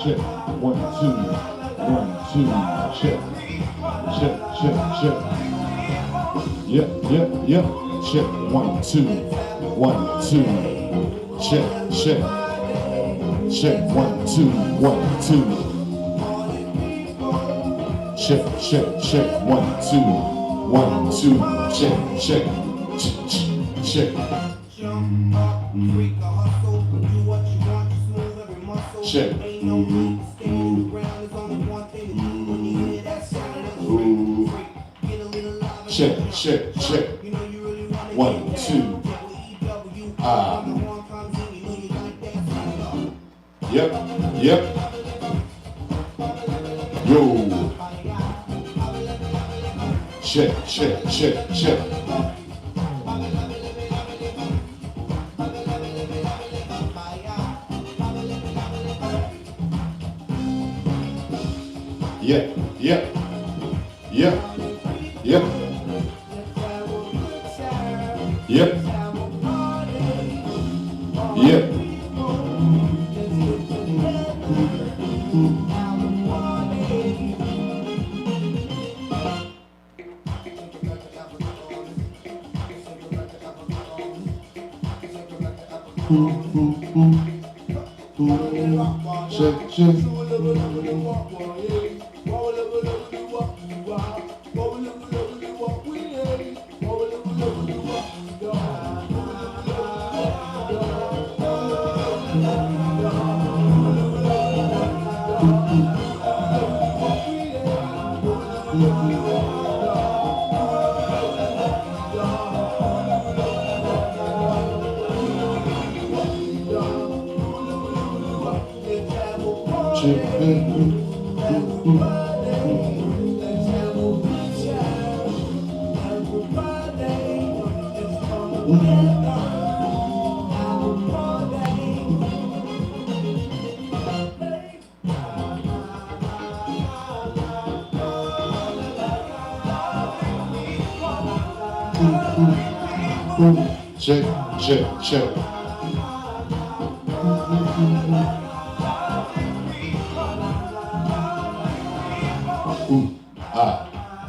Check, 1, 2, 1, 2, check, check. Yep. Check, 1, 2, 1, 2, check. Check, 1, 2, 1, 2. Check, 1, 2, 1, 2, check. Check. Check. Check. 1, 2. Yep. Yo. Check. Yep. Check.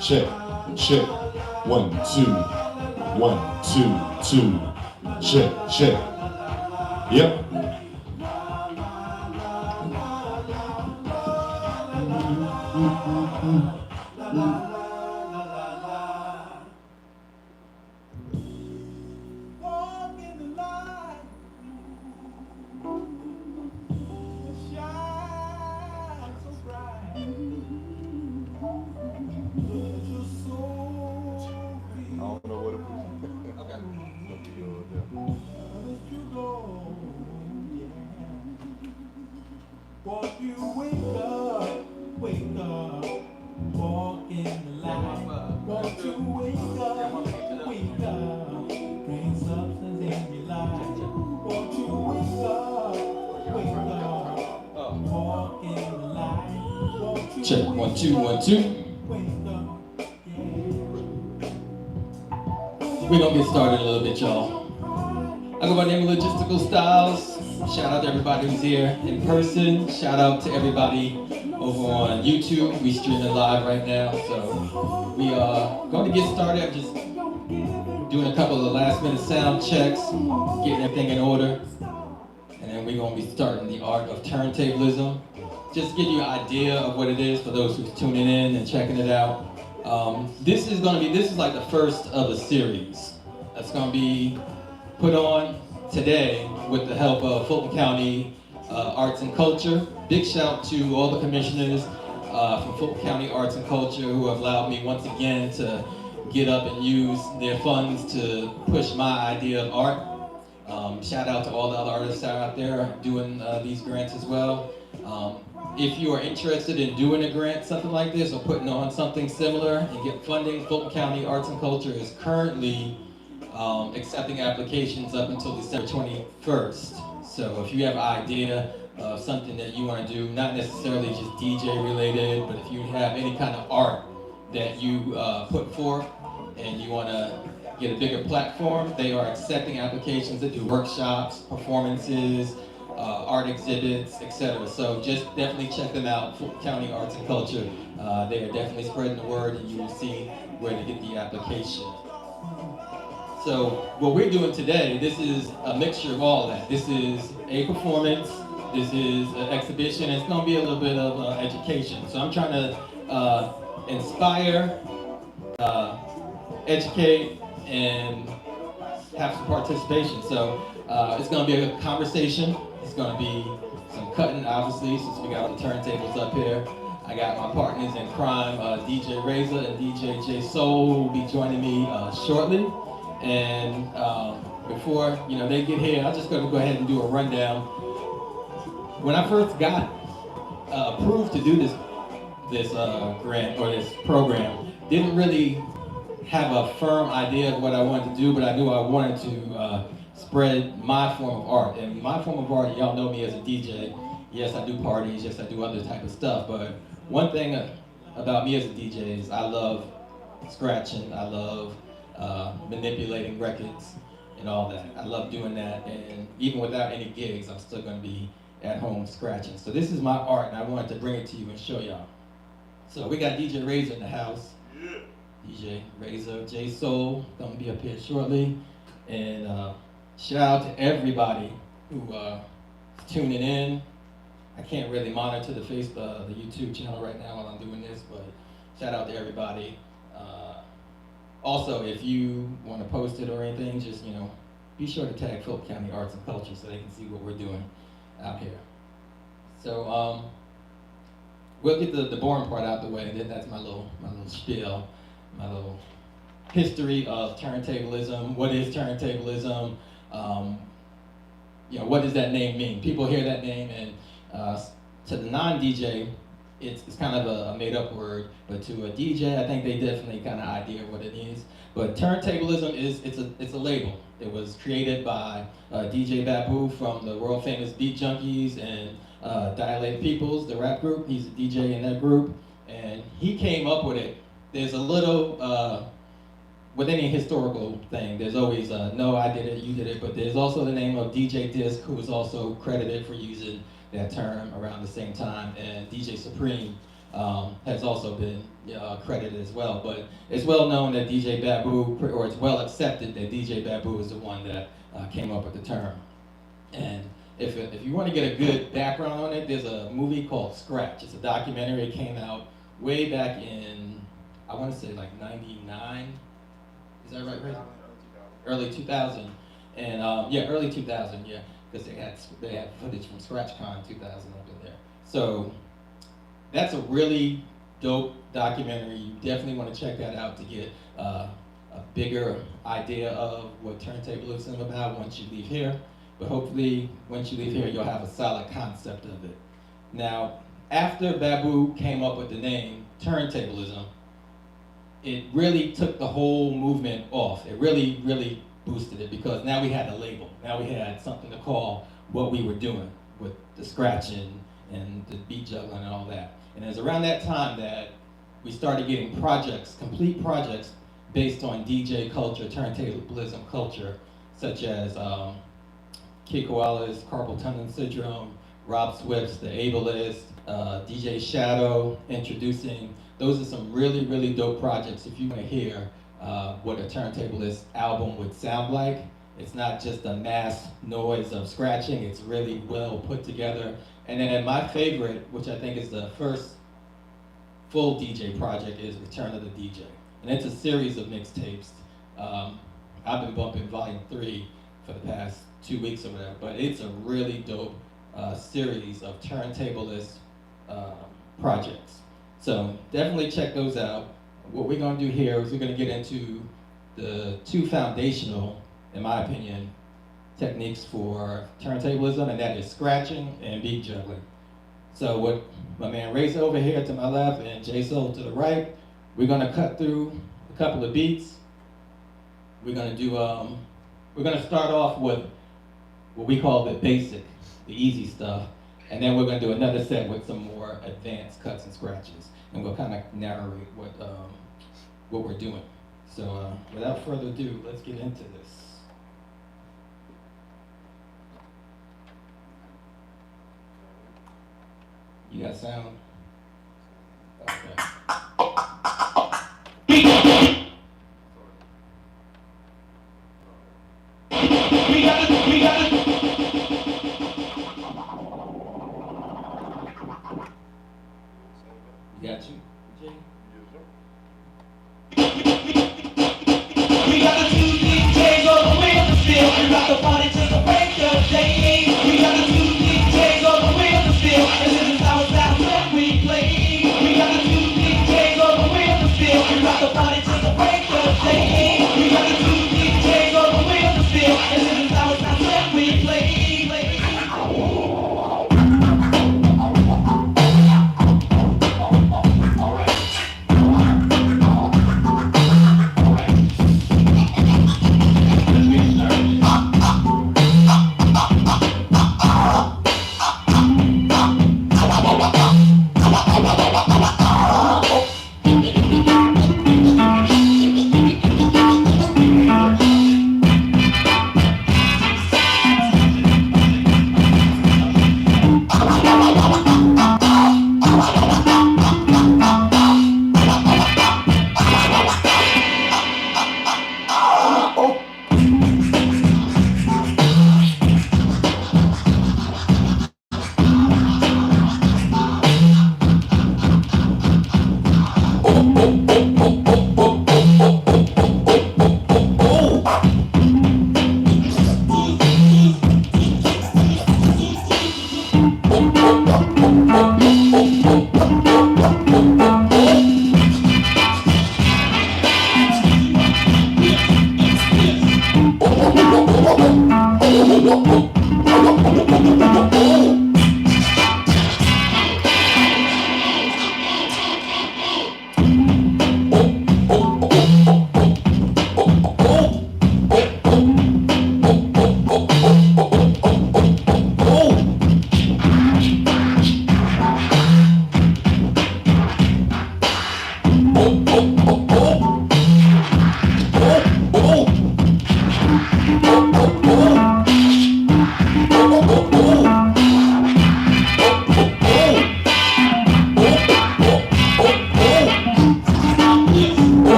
Check. Check. 1, 2, 1, 2, 2. Check. Yep. Check, 1, 2, 1, 2. We're gonna get started a little bit, y'all. I go by the name of Logisticalstyles. Shout out to everybody who's here in person. Shout out to everybody over on YouTube. We streaming live right now, so we are going to get started. I'm just doing a couple of last minute sound checks, getting everything in order, and then we're gonna be starting the Art of Turntablism. just to give you an idea of what it is for those who's tuning in and checking it out. This is like the first of a series that's gonna be put on today with the help of Fulton County Arts and Culture. Big shout to all the commissioners from Fulton County Arts and Culture who have allowed me once again to get up and use their funds to push my idea of art. Shout out to all the other artists out there doing these grants as well. If you are interested in doing a grant, something like this, or putting on something similar and get funding, Fulton County Arts and Culture is currently accepting applications up until December 21st. So if you have an idea of something that you want to do, not necessarily just DJ related, but if you have any kind of art that you put forth and you want to get a bigger platform, they are accepting applications that do workshops, performances, art exhibits, etc. So just definitely check them out, Fulton County Arts and Culture. They are definitely spreading the word, and you will see where to get the application. So what we're doing today, this is a mixture of all that. This is a performance, this is an exhibition, and it's going to be a little bit of education. So I'm trying to inspire, educate, and have some participation. So it's going to be a conversation. It's going to be some cutting, obviously, since we got the turntables up here. I got my partners in crime, DJ Razor and DJ J Soul, will be joining me shortly. And before they get here, I'm just going to go ahead and do a rundown. When I first got approved to do this grant or this program, didn't really have a firm idea of what I wanted to do, but I knew I wanted to spread my form of art. And my form of art, y'all know me as a DJ. Yes, I do parties. Yes, I do other type of stuff. But one thing about me as a DJ is I love scratching. I love manipulating records and all that. I love doing that. And even without any gigs, I'm still going to be at home scratching. So this is my art, and I wanted to bring it to you and show y'all. So we got DJ Razor in the house. Yeah. DJ Razor, J Soul, going to be up here shortly. And shout out to everybody who is tuning in. I can't really monitor the YouTube channel right now while I'm doing this, but shout out to everybody. Also, if you want to post it or anything, just be sure to tag Fulton County Arts and Culture so they can see what we're doing out here. So we'll get the boring part out the way. That's my little spiel, my little history of turntablism. What is turntablism? What does that name mean? People hear that name, and to the non-DJ, it's kind of a made-up word, but to a DJ, I think they definitely kind of idea what it is. But turntablism it's a label. It was created by DJ Babu from the world famous Beat Junkies and Dilated Peoples, the rap group. He's a DJ in that group, and he came up with it. There's a little with any historical thing, there's always no, I did it, you did it, but there's also the name of DJ Disc, who was also credited for using that term around the same time, and DJ Supreme has also been credited as well. But it's well known that DJ Babu, or it's well accepted that DJ Babu is the one that came up with the term. And if you want to get a good background on it, there's a movie called Scratch. It's a documentary. It came out way back in, I want to say like 99. Is that right, Ray? Early 2000. And early 2000, yeah. Because they had footage from ScratchCon 2000 up in there. So that's a really dope documentary. You definitely want to check that out to get a bigger idea of what turntablism is about once you leave here. But hopefully, once you leave here, you'll have a solid concept of it. Now, after Babu came up with the name turntablism, it really took the whole movement off. It really, really boosted it, because now we had a label. Now we had something to call what we were doing with the scratching and the beat juggling and all that. And it was around that time that we started getting projects, complete projects, based on DJ culture, turntablism culture, such as Kid Koala's Carpal Tunnel Syndrome, Rob Swift's The Ableist, DJ Shadow introducing. Those are some really, really dope projects if you want to hear what a turntablist album would sound like. It's not just a mass noise of scratching. It's really well put together. And then my favorite, which I think is the first full DJ project, is Return of the DJ. And it's a series of mixtapes. I've been bumping volume 3 for the past 2 weeks or whatever, but it's a really dope series of turntablist projects. So definitely check those out. What we're gonna do here is we're gonna get into the 2 foundational, in my opinion, techniques for turntablism, and that is scratching and beat juggling. So what my man Race over here to my left and J Soul to the right, we're gonna cut through a couple of beats. We're gonna do we're gonna start off with what we call the basic, the easy stuff, and then we're gonna do another set with some more advanced cuts and scratches, and we'll kind of narrate what we're doing. So without further ado, let's get into this. You got sound? Okay. You got you, Jay? We got the 2 DJs on the wheel still. We got the party to the break of day. We got the 2 DJs on the wheel still. And this is how it sounds when we play. We got the 2 DJs on the wheel still. We got the party to the break of day. We got the 2 DJs on the wheel still. And this is how it sounds when we play.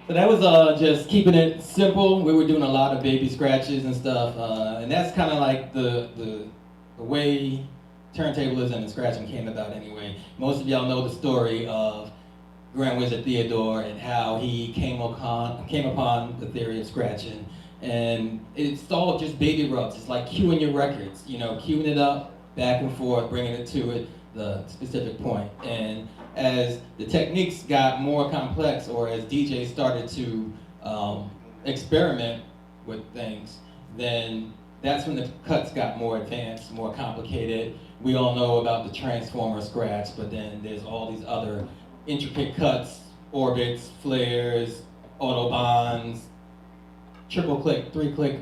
So that was just keeping it simple. We were doing a lot of baby scratches and stuff, and that's kind of like the way turntablism and scratching came about anyway. Most of y'all know the story of Grand Wizard Theodore and how he came upon the theory of scratching. And it's all just baby rubs. It's like cueing your records, you know, cueing it up, back and forth, bringing it to the specific point. And as the techniques got more complex, or as DJs started to experiment with things, then that's when the cuts got more advanced, more complicated. We all know about the transformer scratch, but then there's all these other intricate cuts, orbits, flares, autobahns, triple click, 3-click.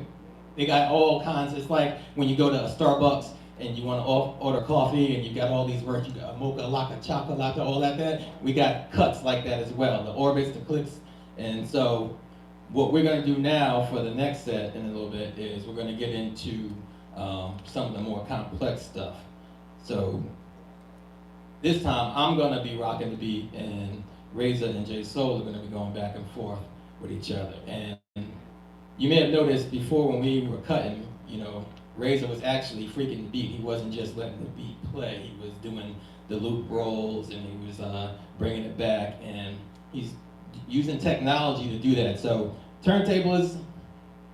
They got all kinds. It's like when you go to a Starbucks and you want to order coffee and you got all these words, you got mocha, laka, chocolate, all that. We got cuts like that as well, the orbits, the clicks. And so what we're going to do now for the next set in a little bit is we're going to get into some of the more complex stuff. So this time I'm going to be rocking the beat, and Razor and J Soul are going to be going back and forth with each other. And you may have noticed before when we were cutting, you know, Razor was actually freaking the beat. He wasn't just letting the beat play. He was doing the loop rolls, and he was bringing it back, and he's using technology to do that. So turntablists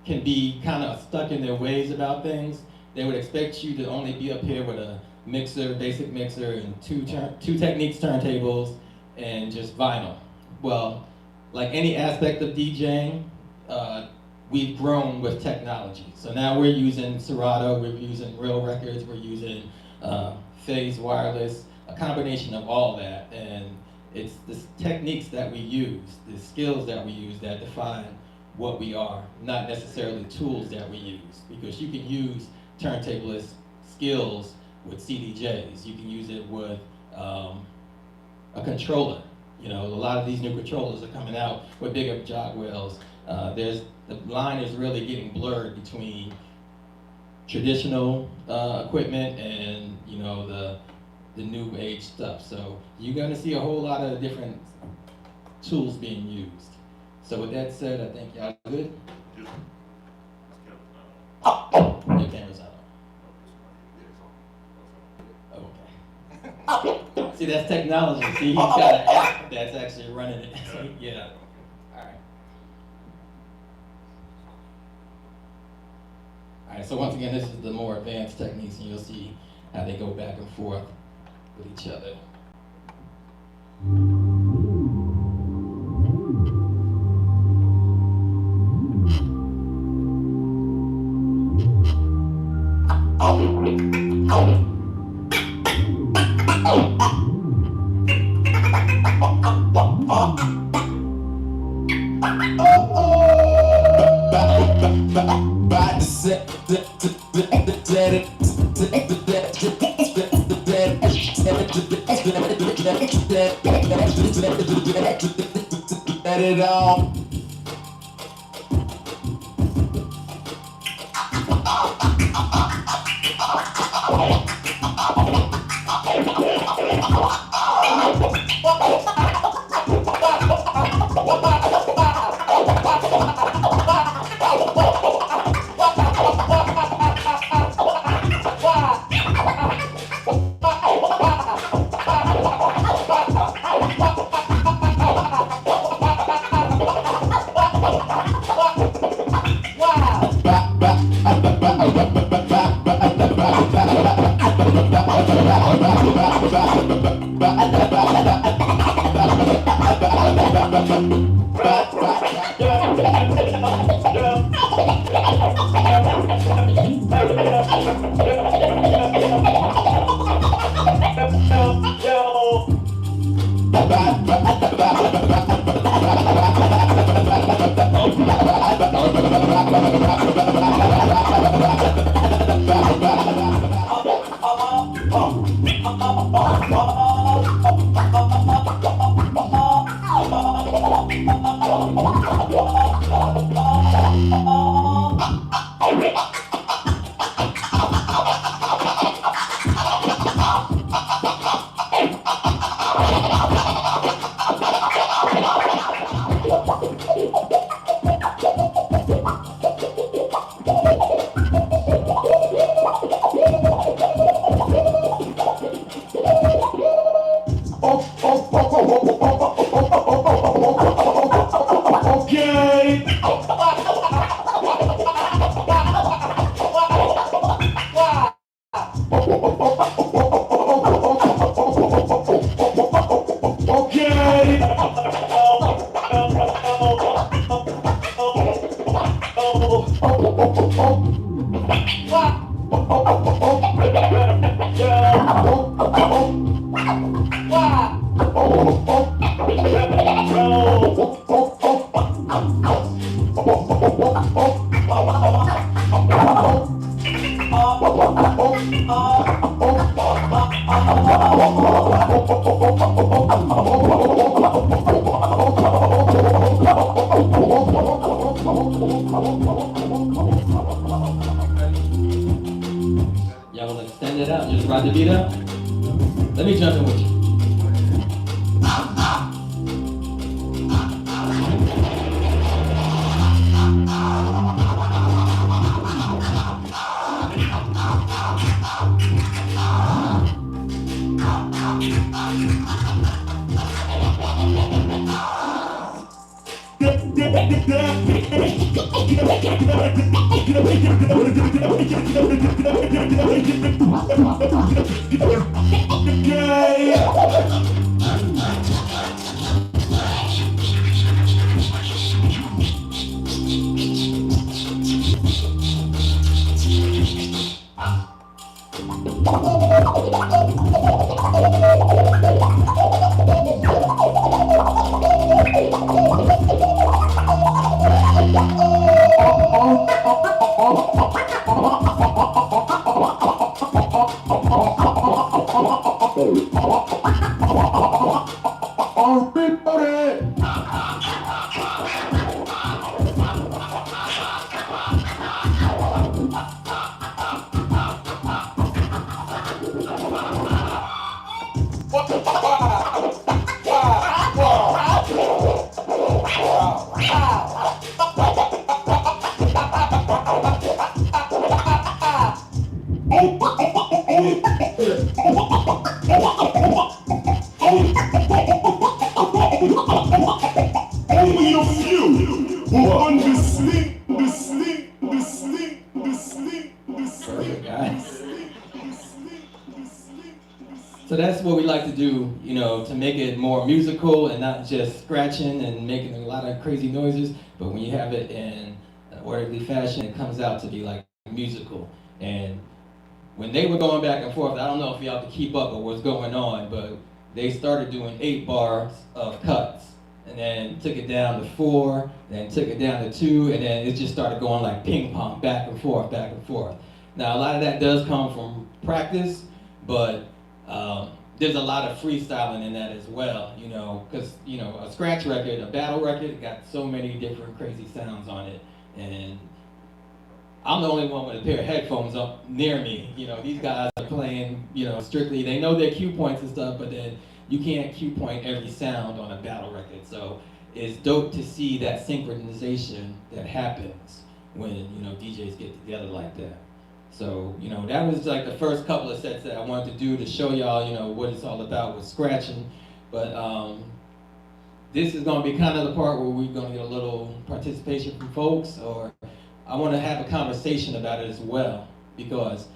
can be kind of stuck in their ways about things. They would expect you to only be up here with a mixer, basic mixer, and two Techniques turntables, and just vinyl. Well, like any aspect of DJing, we've grown with technology. So now we're using Serato, we're using real records, we're using phase wireless, a combination of all that. And it's the techniques that we use, the skills that we use that define what we are, not necessarily tools that we use. Because you can use turntablist skills with CDJs. You can use it with a controller. You know, a lot of these new controllers are coming out with bigger jog wheels. The line is really getting blurred between traditional equipment and, you know, the new age stuff. So you're gonna see a whole lot of different tools being used. So with that said, I think y'all good? Your camera's out. Okay. See, that's technology. See, he's got an app that's actually running it. Yeah. All right. All right, so once again, this is the more advanced techniques, and you'll see how they go back and forth with each other. Let it all. Y'all wanna stand it out, just ride the beat out? Let me jump in with you. Only a few who understand. Perfect, guys. So that's what we like to do, you know, to make it more musical and not just scratching and making a lot of crazy noises, but when you have it in an orderly fashion, it comes out to be like musical. And when they were going back and forth, I don't know if y'all could keep up with what's going on, but they started doing 8 bars of cuts, and then took it down to 4, then took it down to 2, and then it just started going like ping pong, back and forth, back and forth. Now a lot of that does come from practice, but there's a lot of freestyling in that as well, you know, because, you know, a scratch record, a battle record, got so many different crazy sounds on it, and I'm the only one with a pair of headphones up near me. You know, these guys are playing, you know, strictly, they know their cue points and stuff, but then you can't cue point every sound on a battle record. So it's dope to see that synchronization that happens when, you know, DJs get together like that. So, you know, that was like the first couple of sets that I wanted to do to show y'all, you know, what it's all about with scratching. But this is gonna be kind of the part where we're gonna get a little participation from folks, or I want to have a conversation about it as well, because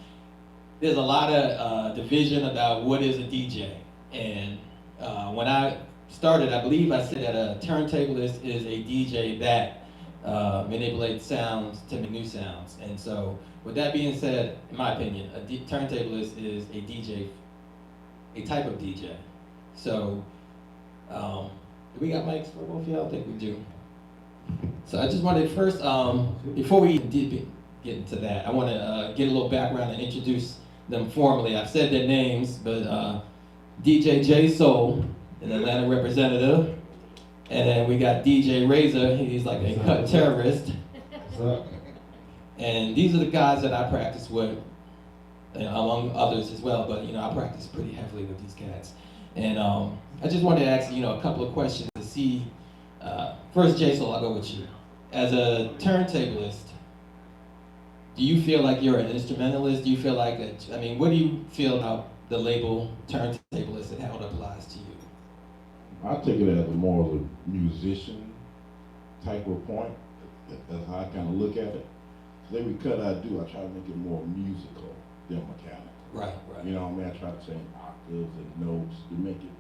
there's a lot of division about what is a DJ. And when I started, I believe I said that a turntablist is a DJ that manipulates sounds to make new sounds. And so, with that being said, in my opinion, a turntablist is a DJ, a type of DJ. So, do we got mics for both of y'all? I think we do. So I just wanted first, before we get into that, I want to get a little background and introduce them formally. I've said their names, but DJ J Soul, an Atlanta representative, and then we got DJ Razor. He's like a cut terrorist. And these are the guys that I practice with, among others as well. But you know, I practice pretty heavily with these cats. And I just wanted to ask you know a couple of questions to see. First, J Soul, I'll go with you. As a turntablist, do you feel like you're an instrumentalist? Do you feel like I mean, what do you feel about the label turntablist and how it applies to you? I take it as more of a musician type of point. That's how I kind of look at it. So every cut I do, I try to make it more musical than mechanical. Right, right. You know what I mean? I try to change octaves and notes to make it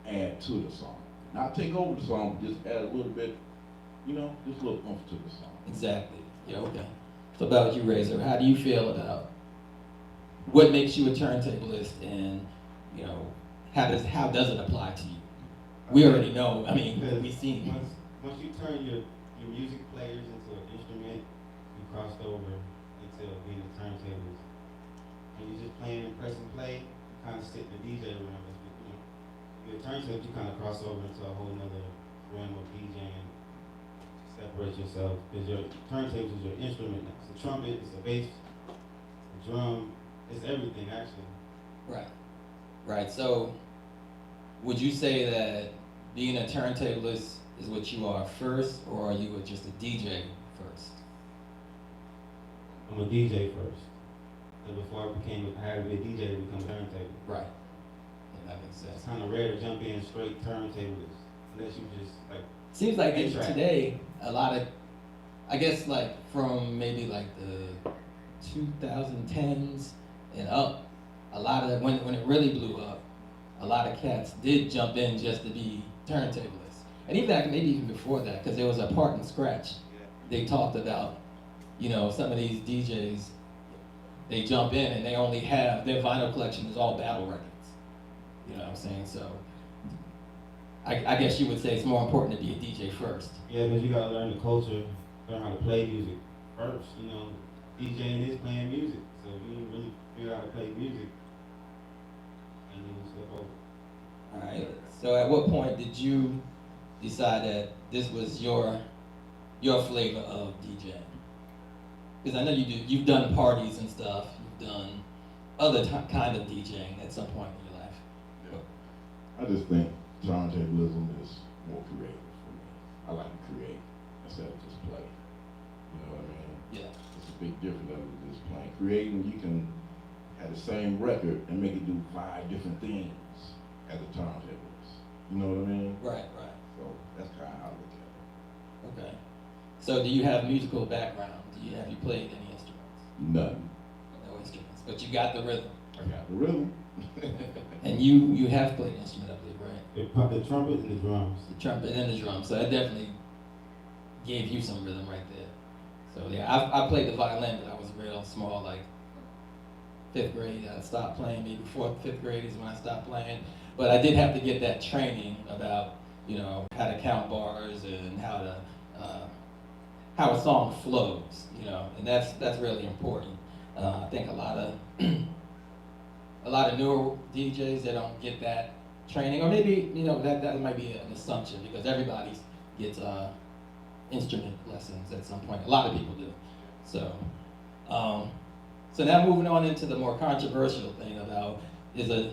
add to the song. Not take over the song, but just add a little bit, you know, just a little oomph to the song. Exactly. Yeah, okay. So about you, Razor, how do you feel about what makes you a turntablist, and, you know, how does it apply to you? We already know. I mean, Because we've seen. once you turn your music players into an instrument, you crossed over into being a turntablist. When you're just playing and pressing play, you kind of sit the DJ around. You're a turntable, you kind of cross over into a whole nother realm of DJing. Separate yourself, because your turntables is your instrument now. It's a trumpet, it's a bass, a drum, it's everything actually. Right. Right. So, would you say that being a turntablist is what you are first, or are you just a DJ first? I'm a DJ first. So before I had to be a DJ to become a turntable. Right. Yeah, that makes sense. It's kind of rare to jump in straight turntablist, unless you just like. Seems like A-track. today, a lot of, I guess like from maybe like the 2010s and up, a lot of, when it really blew up, a lot of cats did jump in just to be turntablists. And even maybe even before that, because there was a part in Scratch, they talked about, you know, some of these DJs, they jump in and they only have, their vinyl collection is all battle records. You know what I'm saying? So, I guess you would say it's more important to be a DJ first. Yeah, because you gotta learn the culture, learn how to play music first. You know, DJing is playing music, so if you didn't really figure out how to play music, and you step over. All right. So at what point did you decide that this was your flavor of DJing? Because I know you've done parties and stuff. You've done other kind of DJing at some point in your life. Yeah. I just think turntablism is more creative for me. I like to create instead of just play. You know what I mean? Yeah. It's a big difference than just playing. Creating, you can have the same record and make it do 5 different things as a turntablist. You know what I mean? Right. So that's kind of how I look at it. Okay. So do you have musical background? Have you played any instruments? Nothing. No instruments, but you got the rhythm. I got the rhythm. And you have played an instrument, I believe, right? The trumpet and the drums. The trumpet and the drum. So that definitely gave you some rhythm right there. So yeah, I played the violin, but I was real small, like 5th grade. I stopped playing. Maybe 4th, 5th grade is when I stopped playing. But I did have to get that training about, you know, how to count bars and how to how a song flows, you know, and that's really important. I think a lot of newer DJs, they don't get that training, or maybe, you know, that might be an assumption, because everybody gets instrument lessons at some point. A lot of people do. So, so now moving on into the more controversial thing about is a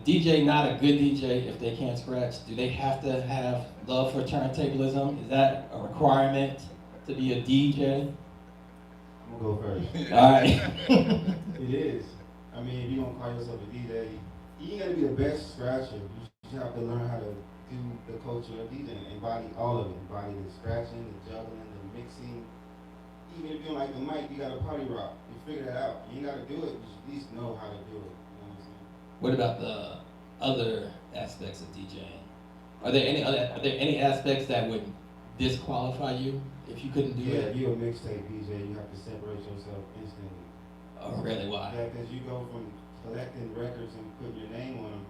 DJ not a good DJ if they can't scratch? Do they have to have love for turntablism? Is that a requirement to be a DJ? I'm gonna go first. All right. It is. I mean, if you don't call yourself a DJ, you ain't gotta be the best scratcher. You just have to learn how to do the culture of DJing, embody all of it. Embody the scratching, the juggling, the mixing. Even if you don't like the mic, you gotta party rock. You figure that out. You ain't gotta do it, but you at least know how to do it. You know what I'm saying? What about the other aspects of DJing? Are there any aspects that would disqualify you if you couldn't do Yeah, it? if you're a mixtape DJ, you have to separate yourself instantly. Oh, really? Why? Yeah, because you go from collecting records and putting your name on them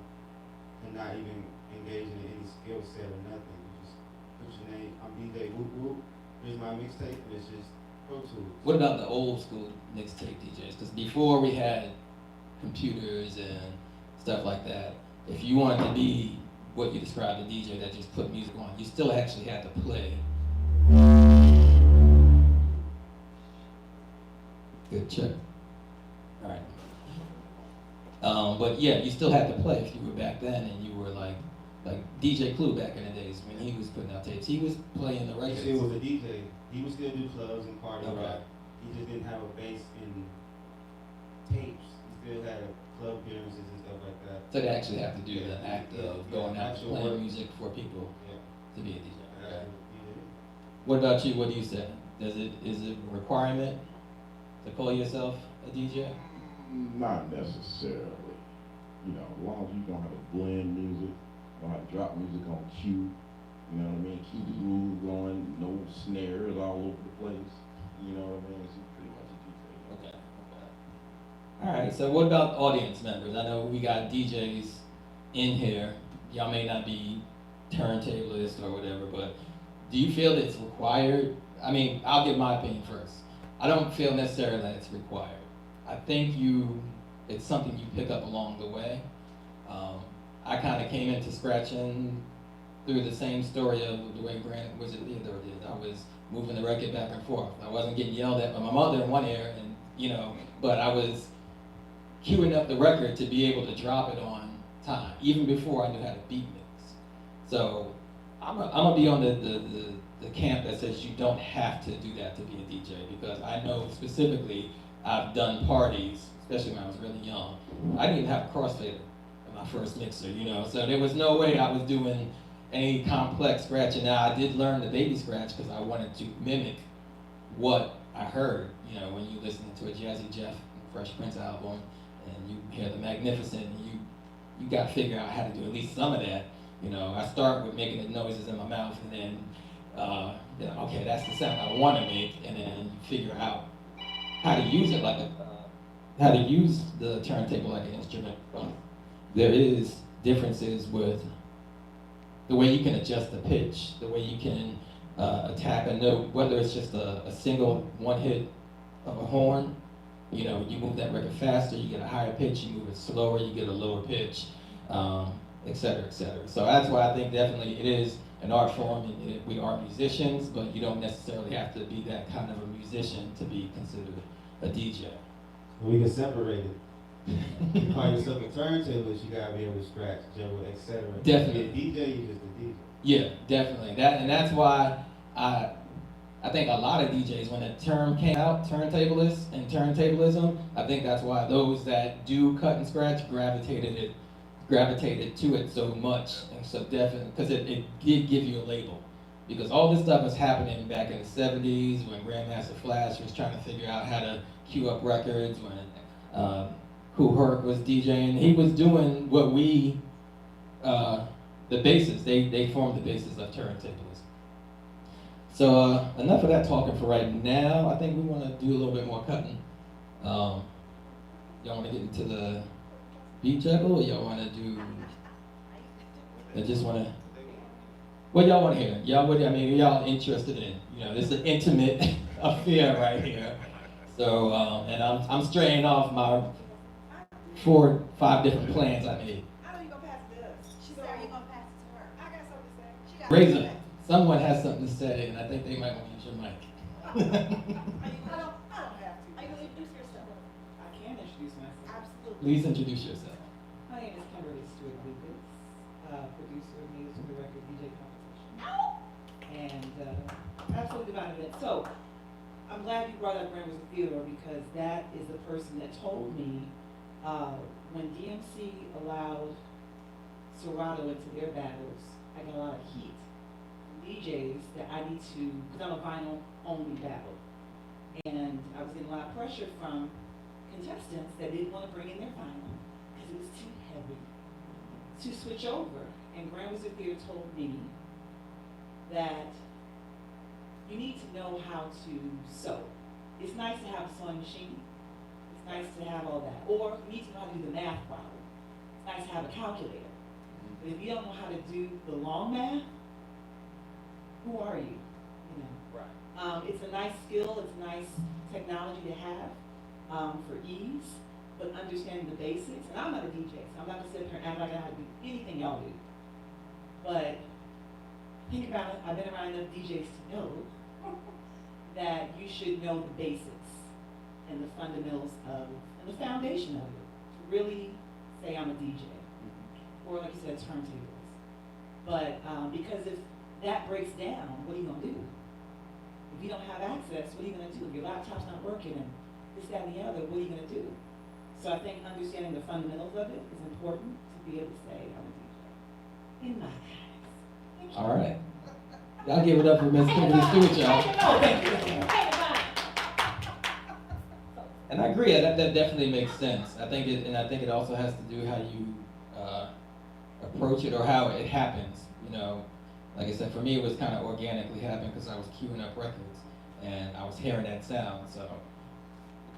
to not even engaging in any skill set or nothing. You just put your name, I'm DJ Whoop Whoop, here's my mixtape, and it's just Pro Tools. What about the old school mixtape DJs? Because before we had computers and stuff like that, if you wanted to be what you described, a DJ that just put music on, you still actually had to play. Good check. All right. But yeah, you still had to play if you were back then, and you were like DJ Clue back in the days when he was putting out tapes. He was playing the He records. still was a DJ. He would still do clubs and party Okay. rock. He just didn't have a base in tapes. He still had club appearances and stuff like that. So they actually have to do the act of going out and actual playing work. music for people Yeah. to be a DJ. Okay. Yeah. What about you? What do you say? Is it a requirement to call yourself a DJ? Not necessarily. You know, as long as you know how to blend music, know how to drop music on cue, you know what I mean? Keep the groove going, no snares all over the place. You know what I mean? It's pretty much a DJ. Okay. All right. So what about audience members? I know we got DJs in here, y'all may not be turntablists or whatever, but do you feel that it's required? I mean, I'll give my opinion first. I don't feel necessarily that it's required. I think it's something you pick up along the way. I kind of came into scratching through the same story of the way Grant Wizard Theodore did. I was moving the record back and forth. I wasn't getting yelled at by my mother in one ear, and but I was queuing up the record to be able to drop it on time, even before I knew how to beat mix. So I'm gonna be on the camp that says you don't have to do that to be a DJ, because I know specifically I've done parties, especially when I was really young. I didn't even have a crossfader in my first mixer, so there was no way I was doing any complex scratching. Now I did learn the baby scratch because I wanted to mimic what I heard. When you listen to a Jazzy Jeff Fresh Prince album and you hear the Magnificent, you got to figure out how to do at least some of that. I start with making the noises in my mouth, and then okay, that's the sound I want to make, and then you figure out how to use it how to use the turntable like an instrument. There is differences with the way you can adjust the pitch, the way you can attack a note, whether it's just a single one hit of a horn. You move that record faster, you get a higher pitch, you move it slower, you get a lower pitch, et cetera, et cetera. So that's why I think definitely it is an art form, and we are musicians, but you don't necessarily have to be that kind of a musician to be considered a DJ. We can separate it. You call yourself a turntablist, you gotta be able to scratch, juggle, etc. Definitely. If you're a DJ, you just a DJ. Yeah, definitely. That's why I think a lot of DJs, when the term came out, turntablists and turntablism, I think that's why those that do cut and scratch gravitated to it so much, and so definitely, because it did give you a label. Because all this stuff was happening back in the 70s when Grandmaster Flash was trying to figure out how to cue up records, when Kool Herc was DJing. He was doing what we, the basis, they formed the basis of turntablism. So enough of that talking for right now. I think we want to do a little bit more cutting. Y'all want to get into the beat juggle, or y'all want to do, I just want to, what y'all want to hear? Y'all interested in, this is an intimate affair right here. So, and I'm straying off my 4-5 different plans I made. I know you're going to pass it to us. She said, are you going to pass it to her? I got something to say. She got Raise something it. to say. Someone has something to say, and I think they might want to use your mic. I don't have to. Are you going to introduce yourself? I can introduce myself. Absolutely. Please introduce yourself. My name is Kimberly Stewart Lucas, producer of News for the Record DJ Competition. And absolutely about it. So, I'm glad you brought up Grandmaster Theodore, because that is the person that told me when DMC allowed Serato into their battles, I got a lot of heat from DJs that I need to, because I'm a vinyl only battle. And I was getting a lot of pressure from contestants that didn't want to bring in their vinyl because it was too heavy to switch over. And Grandmaster Theodore told me that you need to know how to sew. It's nice to have a sewing machine. It's nice to have all that. Or you need to know how to do the math problem. It's nice to have a calculator. But if you don't know how to do the long math, who are you? Right. It's a nice skill. It's a nice technology to have for ease, but understanding the basics. And I'm not a DJ, so I'm not gonna sit here and act like I know how to do anything y'all do. But think about it. I've been around enough DJs to know that you should know the basics and the fundamentals of, and the foundation of it, to really say I'm a DJ, or like you said, turntables. But because if that breaks down, what are you gonna do? If you don't have access, what are you gonna do? If your laptop's not working and this, that, and the other, what are you gonna do? So I think understanding the fundamentals of it is important to be able to say I'm a DJ. In my eyes. Thank you. All right. Y'all give it up for Ms. Kimberly Stewart, y'all. Thank you. And I agree, that definitely makes sense. I think it also has to do how you approach it or how it happens. Like I said, for me it was kind of organically happening because I was queuing up records and I was hearing that sound. So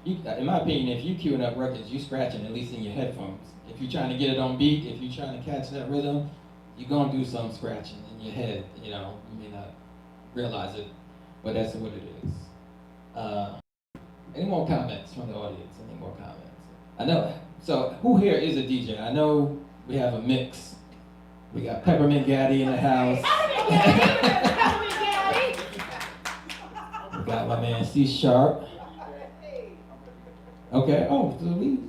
in my opinion, if you queuing up records, you scratching at least in your headphones. If you're trying to get it on beat, if you're trying to catch that rhythm, you're gonna do some scratching in your head. You know, you may not realize it, but that's what it is. Any more comments from the audience? Any more comments? I know. So, who here is a DJ? I know we have a mix. We got Peppermint Gaddy in the house. We got my man C Sharp. Okay. Oh, so we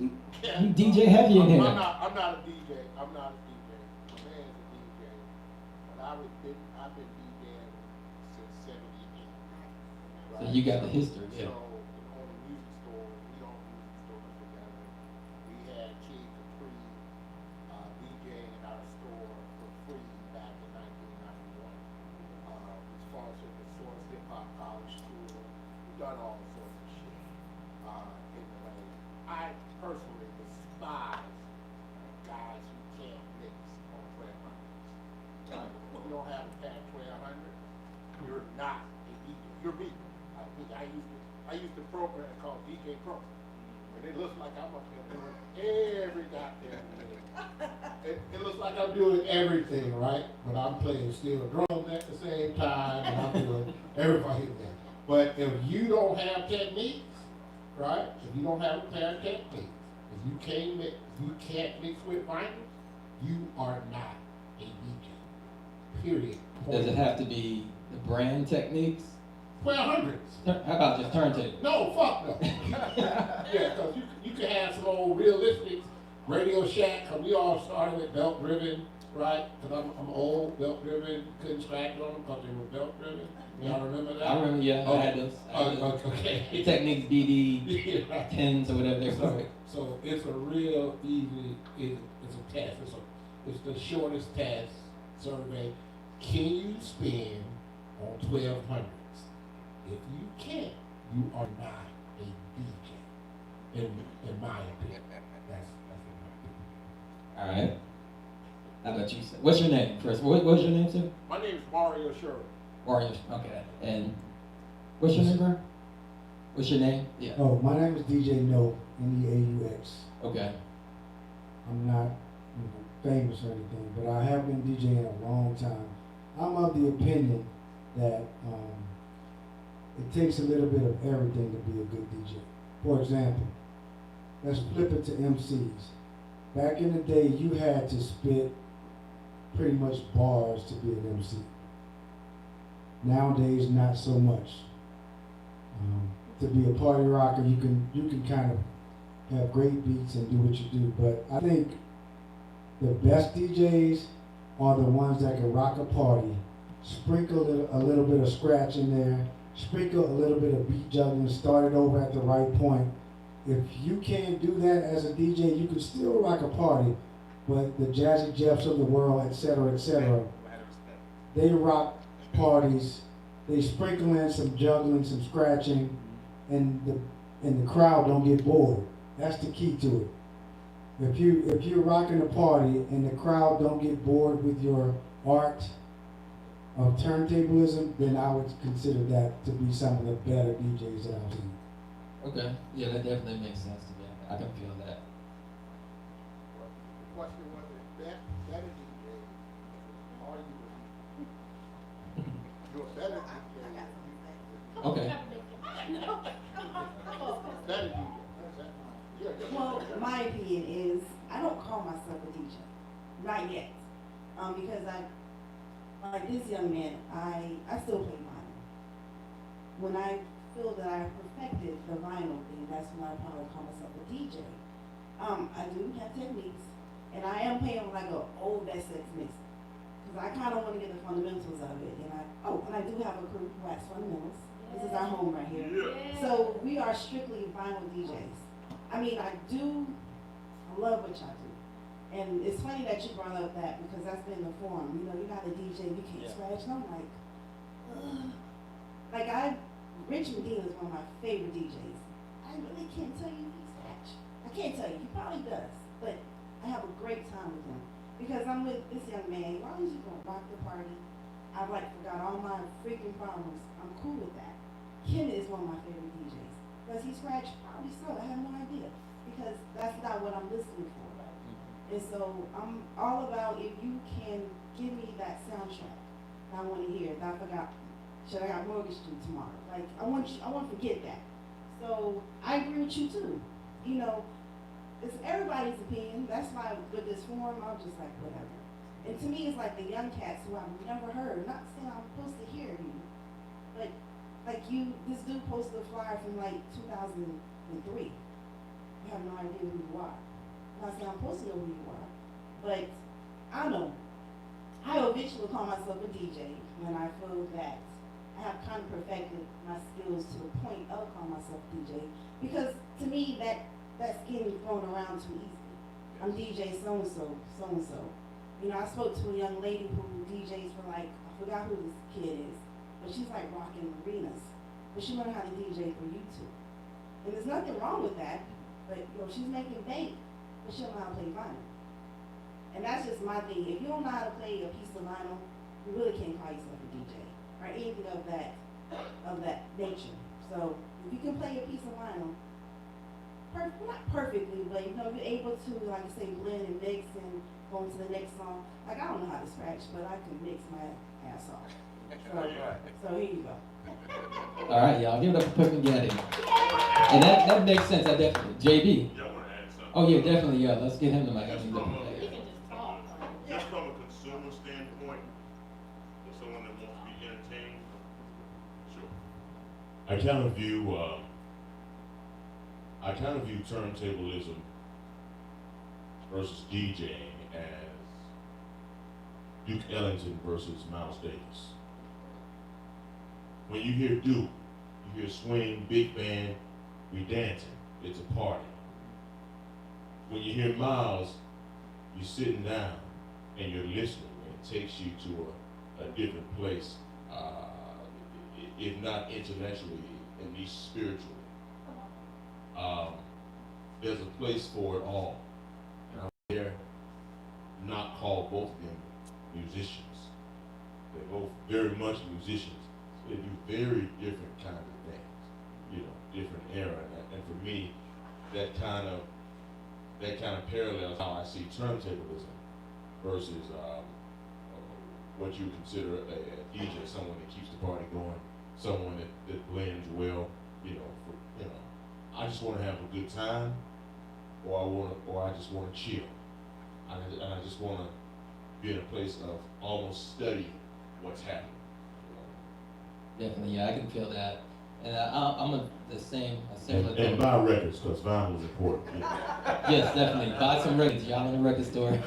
DJ heavy in here. I'm not a DJ. I'm not a DJ. My man's a DJ. But I've been DJing since '78. So you got the history, yeah. So on the music store, we don't music stores together. We had Kid Capri DJing in our store for free back in 1991. We sponsored the Source Hip Hop College Tour. We've done all sorts of shit. Anyway, I personally despise guys who can't mix on 1200s. If you don't have a pad 1200, you're not a DJ. You're me. I used to program called DJ Pro. And it looks like I'm up there doing every goddamn thing. It looks like I'm doing everything, right? But I'm playing steel drums at the same time, and I'm doing everything. But if you don't have techniques, right? If you don't have a pair of techniques, if you can't mix with vinyl, you are not a DJ. Period. Does it have to be the brand techniques? 1200s. How about just turntable? No, fuck no. Yeah, because you can have some old realistics, Radio Shack, because we all started with belt driven, right? Because I'm old, belt driven, couldn't scratch on them because they were belt driven. Y'all remember that? I remember, yeah, okay. I had those. Okay. Techniques BD Yeah. 10s or whatever they're called. So it's a real easy, it's a test. It's the shortest test survey. Can you spin on 1200s? If you can't, you are not a DJ. In my opinion. That's in my opinion. All right. How about you, sir? What's your name first? What's your name, sir? My name is Mario Sherman. Warriors. Okay. And what's your name, bro? What's your name? Yeah. Oh, my name is DJ No, N-E-A-U-X. Okay. I'm not famous or anything, but I have been DJing a long time. I'm of the opinion that it takes a little bit of everything to be a good DJ. For example, let's flip it to MCs. Back in the day, you had to spit pretty much bars to be an MC. Nowadays, not so much. To be a party rocker, you can kind of have great beats and do what you do, but I think the best DJs are the ones that can rock a party, sprinkle a little bit of scratch in there, sprinkle a little bit of beat juggling, start it over at the right point. If you can't do that as a DJ, you can still rock a party, but the Jazzy Jeffs of the world, etc., they rock parties, they sprinkle in some juggling, some scratching, and the crowd don't get bored. That's the key to it. If you're rocking a party and the crowd don't get bored with your art of turntablism, then I would consider that to be some of the better DJs that I've seen. Okay. Yeah, that definitely makes sense to me. I can feel that. The question was, better DJ, are you you're a better DJ? Okay. Better DJ. Well, my opinion is, I don't call myself a DJ, not yet, because like this young man, I still play vinyl. When I feel that I perfected the vinyl thing, that's when I probably call myself a DJ. I do have techniques, and I am playing like an old SX mix, because I kind of want to get the fundamentals of it, and I do have a crew, Wax Fundamentals. This is our home right here. Yeah. So we are strictly vinyl DJs. I mean, I love what y'all do. And it's funny that you brought up that, because that's been the form. You know, you got a DJ, you can't scratch. And I'm like, ugh. Like Rich Medina is one of my favorite DJs. I really can't tell you if he scratch. I can't tell you, he probably does. But I have a great time with him. Because I'm with this young man, as long as you gonna rock the party, I've forgot all my freaking problems. I'm cool with that. Kim is one of my favorite DJs. Does he scratch? Probably so. I have no idea because that's not what I'm listening for. And so I'm all about if you can give me that soundtrack, I want to hear it. I forgot. Should I got mortgage due tomorrow? Like I want to forget that. So I agree with you too. You know, it's everybody's opinion. That's why with this forum, I'm just like whatever. And to me, it's like the young cats who I've never heard. Not saying I'm supposed to hear you, but like you, this dude posted a flyer from like 2003. I have no idea who you are. Not saying I'm supposed to know who you are, but I don't know. I eventually call myself a DJ when I feel that I have kind of perfected my skills to the point of calling myself a DJ. Because to me, that's getting thrown around too easily. I'm DJ so and so, so and so. You know, I spoke to a young lady who DJs for like, I forgot who this kid is, but she's like rocking arenas. But she learned how to DJ for YouTube. And there's nothing wrong with that, but you know, she's making bank. But she don't know how to play vinyl. And that's just my thing. If you don't know how to play a piece of vinyl, you really can't call yourself a DJ or anything of that nature. So if you can play a piece of vinyl, not perfectly, but you know, you're able to, like I say, blend and mix and go into the next song. Like I don't know how to scratch, but I can mix my ass off. So here you go. All right, y'all, give it up for Pip and Gaddy. And that makes sense. I definitely. JB. Y'all want to add something? Oh yeah, definitely. Yeah, let's get him the mic. Just from a consumer standpoint, for someone that wants to be entertained, sure. I kind of view turntablism versus DJing as Duke Ellington versus Miles Davis. When you hear Duke, you hear swing, big band, we dancing. It's a party. When you hear Miles, you're sitting down and you're listening, and it takes you to a different place, if not intellectually, at least spiritually. There's a place for it all. And I'm there not call both of them musicians. They're both very much musicians. So they do very different kind of things, you know, different era. And for me, that kind of parallels how I see turntablism versus what you consider a DJ, someone that keeps the party going, someone that blends well, you know, I just want to have a good time, or I just want to chill, and I just want to be in a place of almost studying what's happening. Definitely, yeah, I can feel that. And I'm the same, a similar thing. And buy records, because vinyl is important. Yeah. Yes, definitely. Buy some records. Y'all in the record store.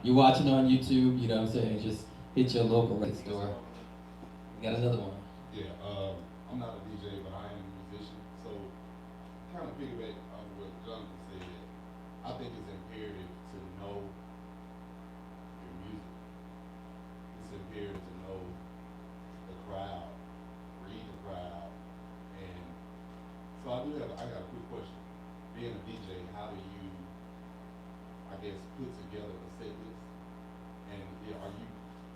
You're watching on YouTube, you know what I'm saying? Just hit your local record store. We got another one. Yeah, I'm not a DJ, but I am a musician. So, kind of piggyback on what Jonathan said, I think it's imperative to know your music. It's imperative to know the crowd, read the crowd, and so I got a quick question. Being a DJ, how do you, I guess, put together a set list? And are you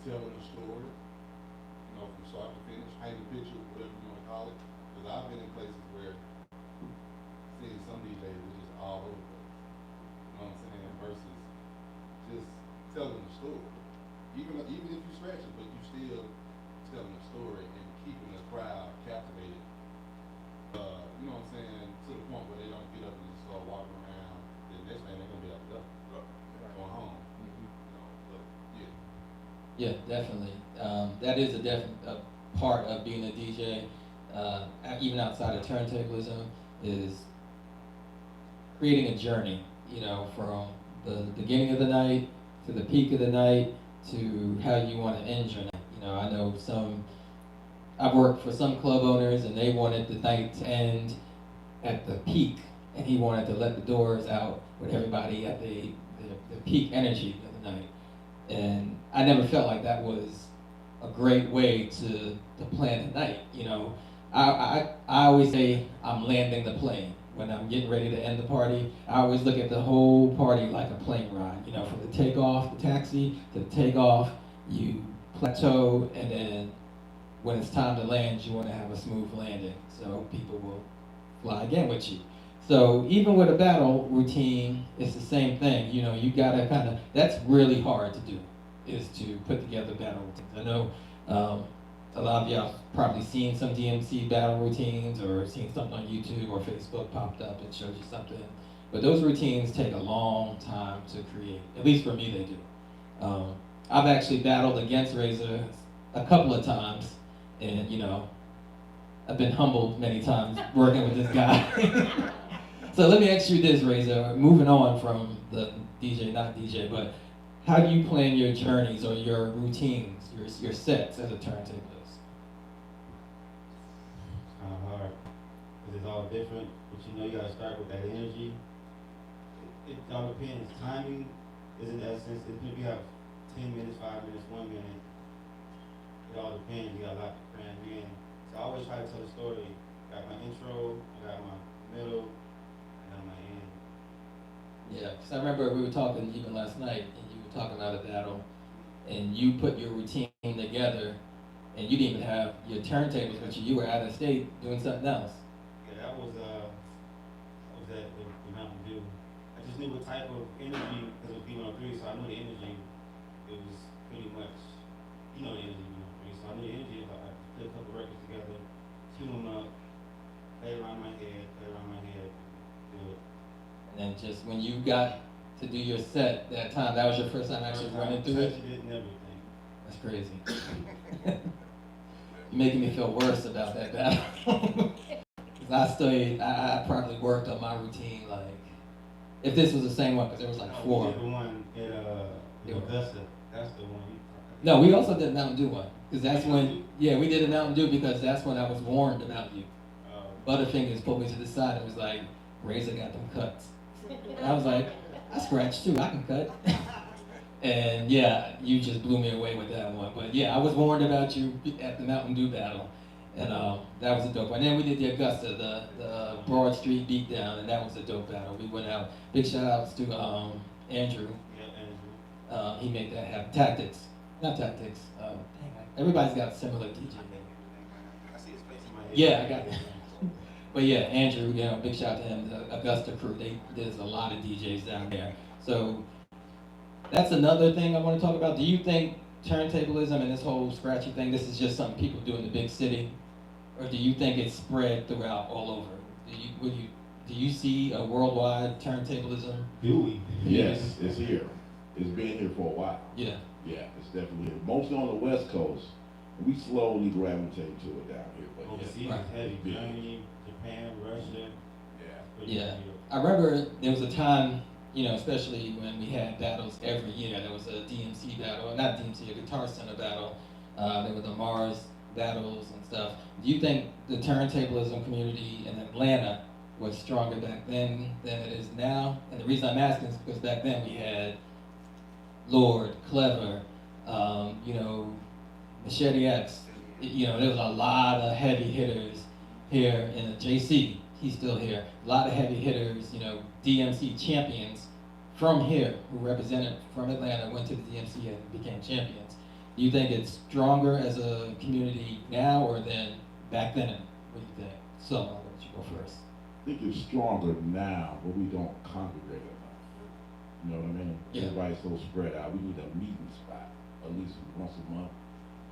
telling a story, you know, from start to finish, paint a picture, whatever you want to call it? Because I've been in places where seeing some DJs is just all over the place. You know what I'm saying? Versus just telling a story. Even if you scratch it, but you still telling a story and keeping the crowd captivated. You know what I'm saying? To the point where they don't get up and just start walking around. The next thing they're gonna be like, going home. You know, but yeah. Yeah, definitely. That is a part of being a DJ, even outside of turntablism, is creating a journey, you know, from the beginning of the night to the peak of the night to how you want to end your night. You know, I know I've worked for some club owners and they wanted the night to end at the peak, and he wanted to let the doors out with everybody at the peak energy of the night. And I never felt like that was a great way to plan a night. You know, I always say I'm landing the plane. When I'm getting ready to end the party, I always look at the whole party like a plane ride. You know, from the takeoff, the taxi, to the takeoff, you plateau, and then when it's time to land, you want to have a smooth landing so people will fly again with you. So even with a battle routine, it's the same thing. You know, you gotta kind of, that's really hard to do, is to put together battle routines. I know a lot of y'all probably seen some DMC battle routines or seen something on YouTube or Facebook popped up and showed you something. But those routines take a long time to create. At least for me, they do. I've actually battled against Razor a couple of times, and you know, I've been humbled many times working with this guy. So let me ask you this, Razor. Moving on from the DJ, not DJ, but how do you plan your journeys or your routines, your sets as a turntablist? It's kind of hard because it's all different, but you know you gotta start with that energy. It all depends. Timing is in essence. If you have 10 minutes, 5 minutes, 1 minute, it all depends. You got a lot to cram in. So I always try to tell a story. Got my intro, I got my middle, and then my end. Yeah, because I remember we were talking even last night, and you were talking about a battle, and you put your routine together, and you didn't even have your turntables with you. You were out of state doing something else. Yeah, that was at the Mountain Dew. I just knew what type of energy, because it was B103, so I knew the energy. It was pretty much, you know, the energy B103. So I knew the energy. I put a couple records together, tune them up, play around my head, do it. And then just when you got to do your set that time, that was your first time actually running through it? Touched it and everything. That's crazy. You're making me feel worse about that battle. Because I probably worked on my routine, like, if this was the same one, because there was like We four. did the one at Augusta. That's the one. No, we also did Mountain Dew one. Because that's when, yeah, we did a Mountain Dew because that's when I was warned about you. Butterfingers pulled me to the side and was like, Razor got them cuts. And I was like, I scratch too, I can cut. And yeah, you just blew me away with that one. But yeah, I was warned about you at the Mountain Dew battle. And that was a dope one. And then we did the Augusta, the Broad Street beatdown, and that was a dope battle. We went out. Big shout outs to Andrew. Yeah, Andrew. He made that happen. Tactics. Not Tactics. Everybody's got a similar DJ name. I see his face in my head. Yeah, I got it. But yeah, Andrew, you know, big shout out to him. The Augusta crew, there's a lot of DJs down there. So that's another thing I want to talk about. Do you think turntablism and this whole scratchy thing, this is just something people do in the big city? Or do you think it's spread throughout all over? Do you see a worldwide turntablism? Do we? Yes, it's here. It's been here for a while. Yeah. Yeah, it's definitely here. Mostly on the West Coast. We slowly gravitate to it down here. But Overseas Right. is heavy. Yeah. Germany, Japan, Russia. Yeah. I remember there was a time, you know, especially when we had battles every year. There was a DMC battle, not DMC, a Guitar Center battle. There were the Mars battles and stuff. Do you think the turntablism community in Atlanta was stronger back then than it is now? And the reason I'm asking is because back then we had Lord, Clever, you know, Machete X. You know, there was a lot of heavy hitters here in the JC. He's still here. A lot of heavy hitters, you know, DMC champions from here who represented from Atlanta, went to the DMC and became champions. Do you think it's stronger as a community now or then back then? What do you think? So I'll let you go first. I think it's stronger now, but we don't congregate enough. You know what I mean? Yeah. Everybody's so spread out. We need a meeting spot at least once a month.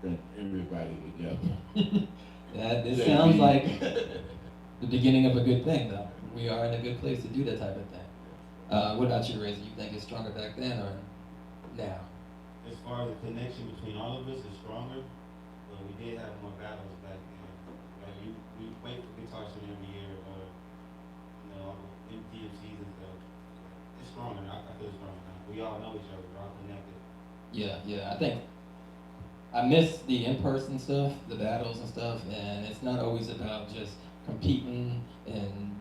Bring everybody together. This sounds like the beginning of a good thing, though. We are in a good place to do that type of thing. What about you, Razor? You think it's stronger back then or now? As far as the connection between all of us is stronger, but we did have more battles back then. Like we wait for Guitar Center every year, or you know, DMCs and stuff. It's stronger now. I feel it's stronger now. We all know each other. We're all connected. Yeah. I think I miss the in-person stuff, the battles and stuff, and it's not always about just competing and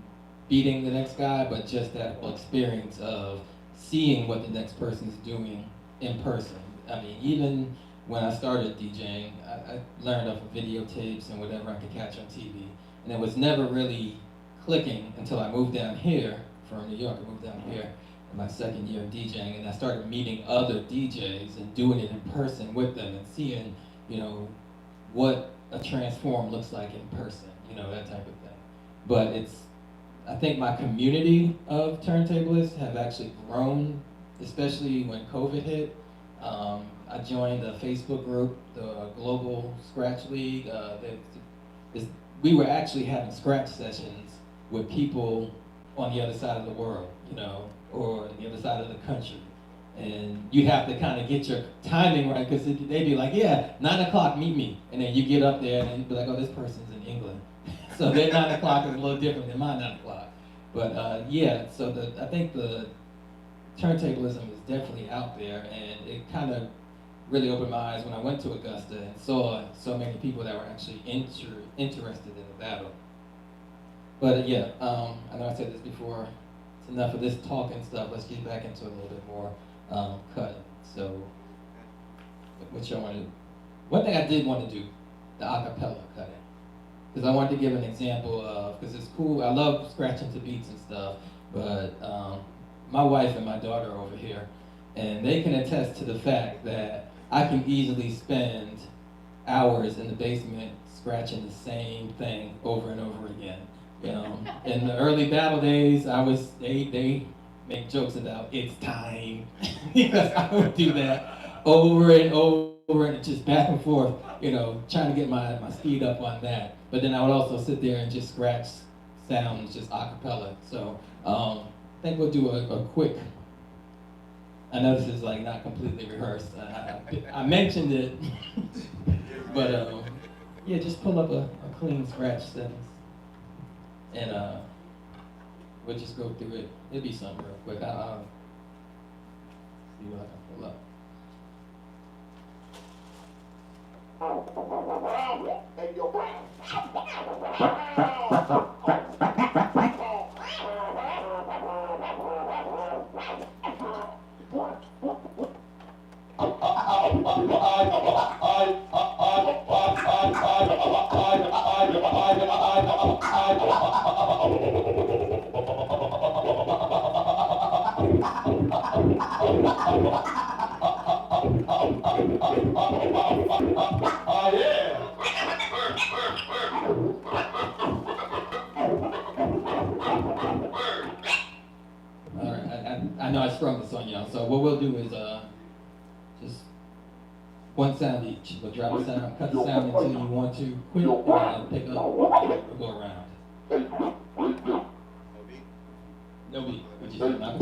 beating the next guy, but just that experience of seeing what the next person's doing in person. I mean, even when I started DJing, I learned off of videotapes and whatever I could catch on TV. And it was never really clicking until I moved down here from New York. I moved down here in my second year of DJing, and I started meeting other DJs and doing it in person with them and seeing, you know, what a transform looks like in person, you know, that type of thing. But it's I think my community of turntablists have actually grown, especially when COVID hit. I joined a Facebook group, the Global Scratch League. We were actually having scratch sessions with people on the other side of the world, you know, or the other side of the country. And you have to kind of get your timing right, because they'd be like, yeah, 9 o'clock, meet me. And then you get up there and you'd be like, oh, this person's in England. So their 9 o'clock is a little different than my 9 o'clock. But yeah, so I think the turntablism is definitely out there, and it kind of really opened my eyes when I went to Augusta and saw so many people that were actually interested in the battle. But yeah, I know I said this before, it's enough of this talking stuff, let's get back into a little bit more cutting. So, what y'all want to do? One thing I did want to do, the acapella cutting. Because I wanted to give an example of, because it's cool, I love scratching to beats and stuff, but my wife and my daughter are over here, and they can attest to the fact that I can easily spend hours in the basement scratching the same thing over and over again. You know, in the early battle days, they make jokes about it's time, because I would do that over and over and just back and forth, you know, trying to get my speed up on that. But then I would also sit there and just scratch sounds, just a cappella. So I think we'll do a quick, I know this is like not completely rehearsed. I mentioned it, but yeah, just pull up a clean scratch sentence. And we'll just go through it. It'll be something real quick. I'll see what I can pull up. I know I sprung this on y'all, so what we'll do is just one sound each. We'll drop a sound, cut the sound until you want to quit, and then pick up, we'll go around. No beat. We just do not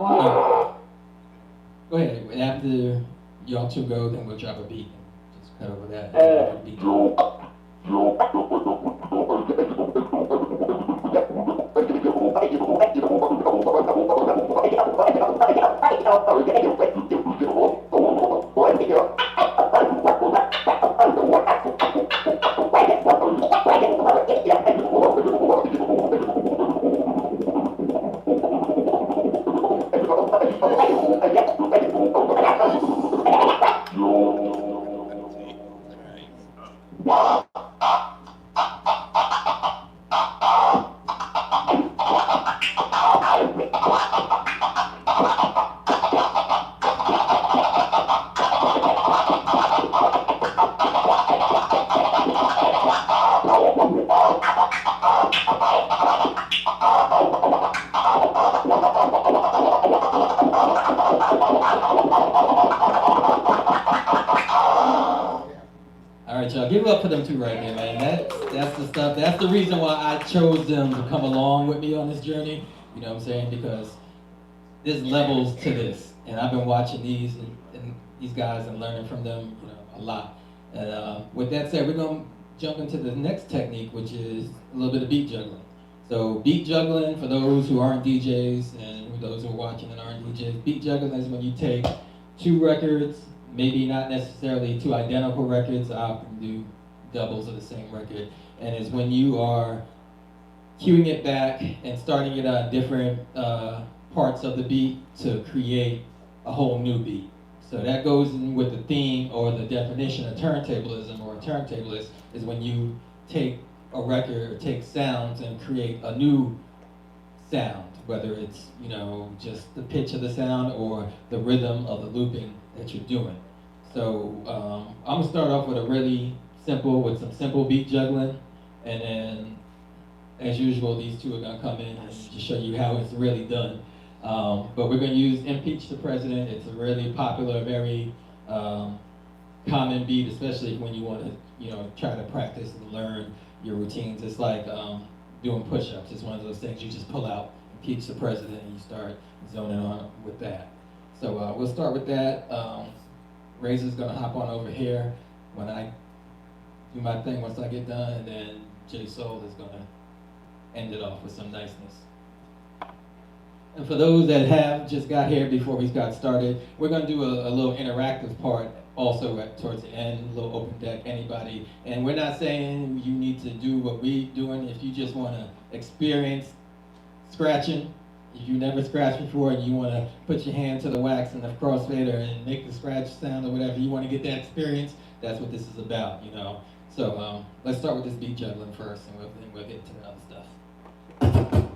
Go ahead. After y'all two go, then we'll drop a beat. Just cut over that. And beat. All right, y'all, give it up for them two right there, man. That's the stuff. That's the reason why I chose them to come along with me on this journey. You know what I'm saying? Because there's levels to this, and I've been watching these and these guys and learning from them, you know, a lot. And with that said, we're gonna jump into the next technique, which is a little bit of beat juggling. So beat juggling, for those who aren't DJs and those who are watching and aren't DJs, beat juggling is when you take two records, maybe not necessarily two identical records. I often do doubles of the same record. And it's when you are cueing it back and starting it on different parts of the beat to create a whole new beat. So that goes in with the theme or the definition of turntablism or a turntablist is when you take a record or take sounds and create a new sound, whether it's, you know, just the pitch of the sound or the rhythm of the looping that you're doing. So I'm gonna start off with with some simple beat juggling, and then as usual, these two are gonna come in and just show you how it's really done. But we're gonna use Impeach the President. It's a really popular, very common beat, especially when you wanna, you know, try to practice and learn your routines. It's like doing push-ups. It's one of those things you just pull out, Impeach the President, and you start zoning on with that. So we'll start with that. Razor's gonna hop on over here when I do my thing once I get done, and then J Soul is gonna end it off with some niceness. And for those that have just got here before we got started, we're gonna do a little interactive part also towards the end, a little open deck, anybody. And we're not saying you need to do what we're doing. If you just wanna experience scratching, if you never scratched before and you want to put your hand to the wax and the crossfader and make the scratch sound or whatever, you want to get that experience, that's what this is about, you know. So let's start with this beat juggling first, and we'll get into the other stuff.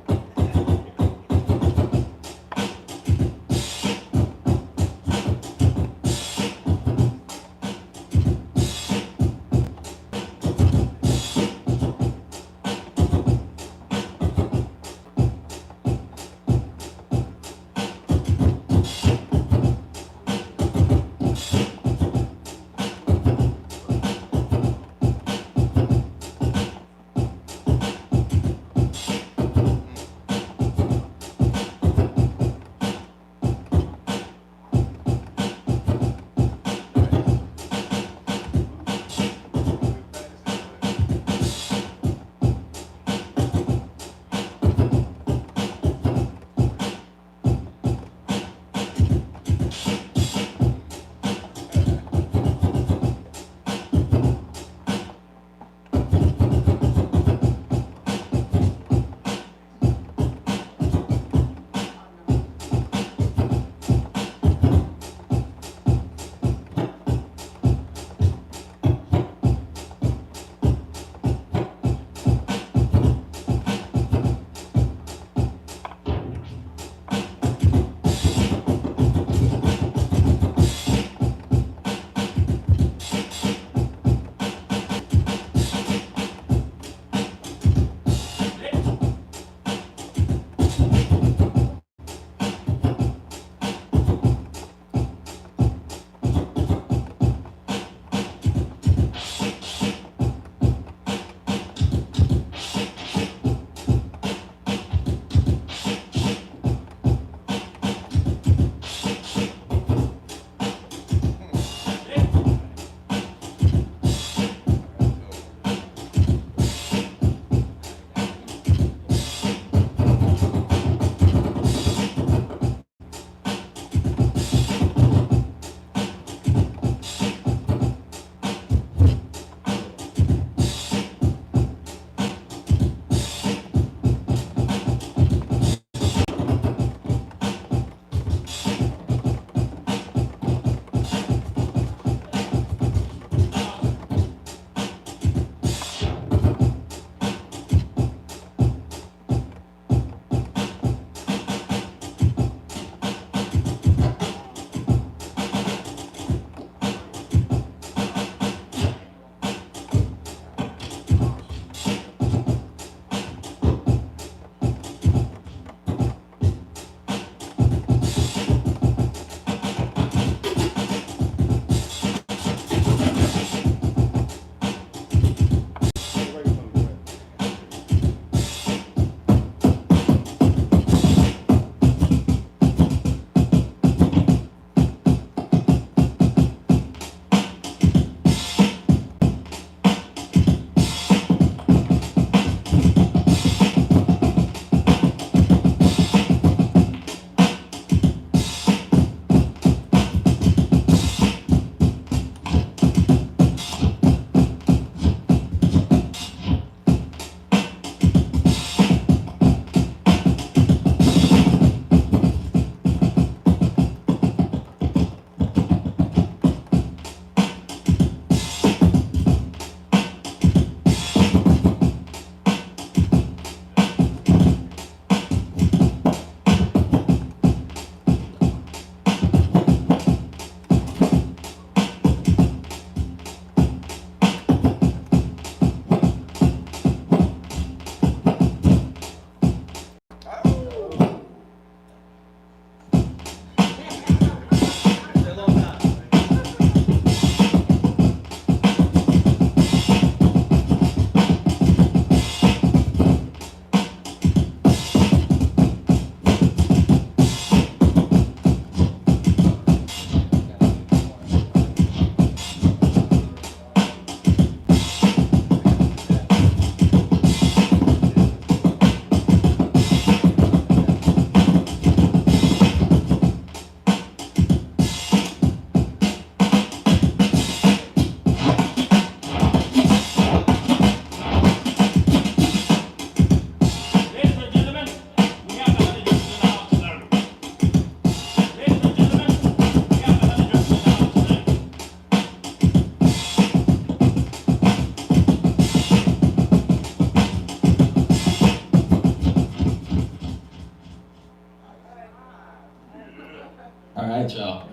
right, y'all.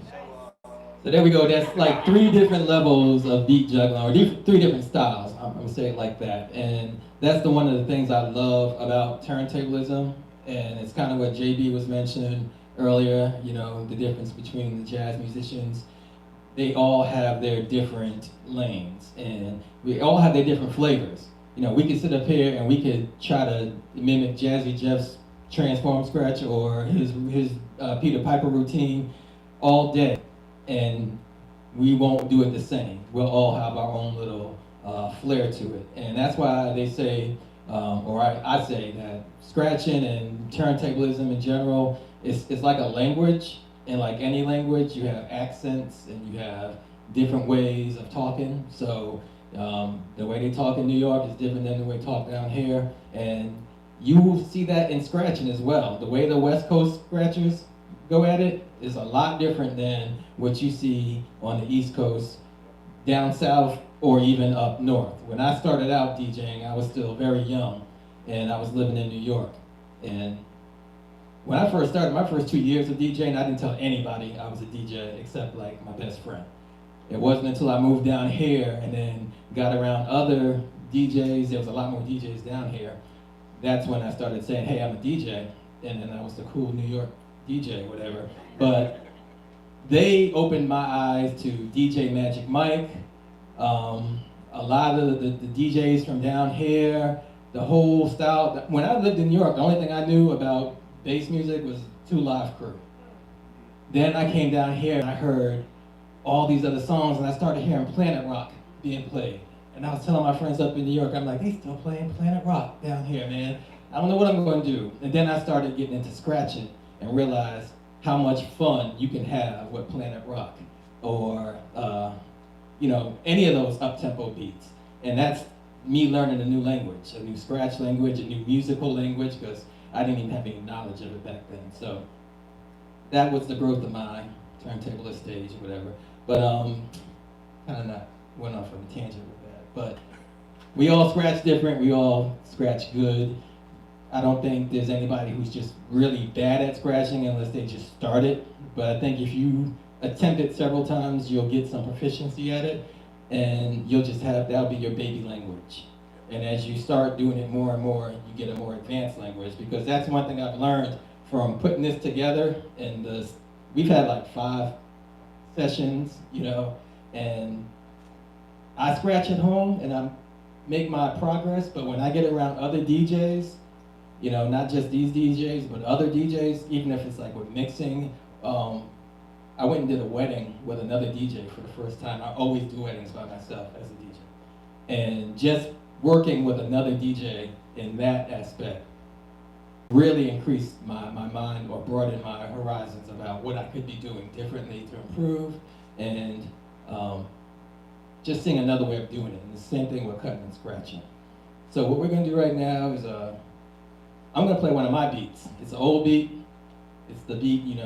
So there we go. That's like 3 different levels of beat juggling, or 3 different styles. I'm gonna say it like that. And that's one of the things I love about turntablism. And it's kind of what JB was mentioning earlier. You know, the difference between the jazz musicians. They all have their different lanes, and we all have their different flavors. You know, we could sit up here and we could try to mimic Jazzy Jeff's transform scratch or his Peter Piper routine all day, and we won't do it the same. We'll all have our own little flair to it, and that's why they say, or I say that scratching and turntablism in general is like a language, and like any language, you have accents and you have different ways of talking. So the way they talk in New York is different than the way they talk down here, and you will see that in scratching as well. The way the West Coast scratchers go at it is a lot different than what you see on the East Coast, down south, or even up north. When I started out DJing, I was still very young, and I was living in New York. And when I first started, my first 2 years of DJing, I didn't tell anybody I was a DJ except like my best friend. It wasn't until I moved down here and then got around other DJs, there was a lot more DJs down here, that's when I started saying, hey, I'm a DJ, and then I was the cool New York DJ, whatever. But they opened my eyes to DJ Magic Mike, a lot of the DJs from down here, the whole style. When I lived in New York, the only thing I knew about bass music was 2 Live Crew. Then I came down here and I heard all these other songs, and I started hearing Planet Rock being played. And I was telling my friends up in New York, I'm like, they still playing Planet Rock down here, man. I don't know what I'm going to do. And then I started getting into scratching and realized how much fun you can have with Planet Rock, or you know, any of those up-tempo beats. And that's me learning a new language, a new scratch language, a new musical language, because I didn't even have any knowledge of it back then. So that was the growth of my turntablist stage or whatever. But kind of not went off on a tangent with that. But we all scratch different, we all scratch good. I don't think there's anybody who's just really bad at scratching unless they just started. But I think if you attempt it several times, you'll get some proficiency at it, and you'll just have, that'll be your baby language. And as you start doing it more and more, you get a more advanced language, because that's one thing I've learned from putting this together. And we've had like 5 sessions, you know, and I scratch at home and I make my progress, but when I get around other DJs, you know, not just these DJs, but other DJs, even if it's like with mixing, I went and did a wedding with another DJ for the first time. I always do weddings by myself as a DJ. And just working with another DJ in that aspect really increased my mind, or broadened my horizons about what I could be doing differently to improve, and just seeing another way of doing it. And the same thing with cutting and scratching. So what we're gonna do right now is I'm gonna play one of my beats. It's an old beat. It's the beat,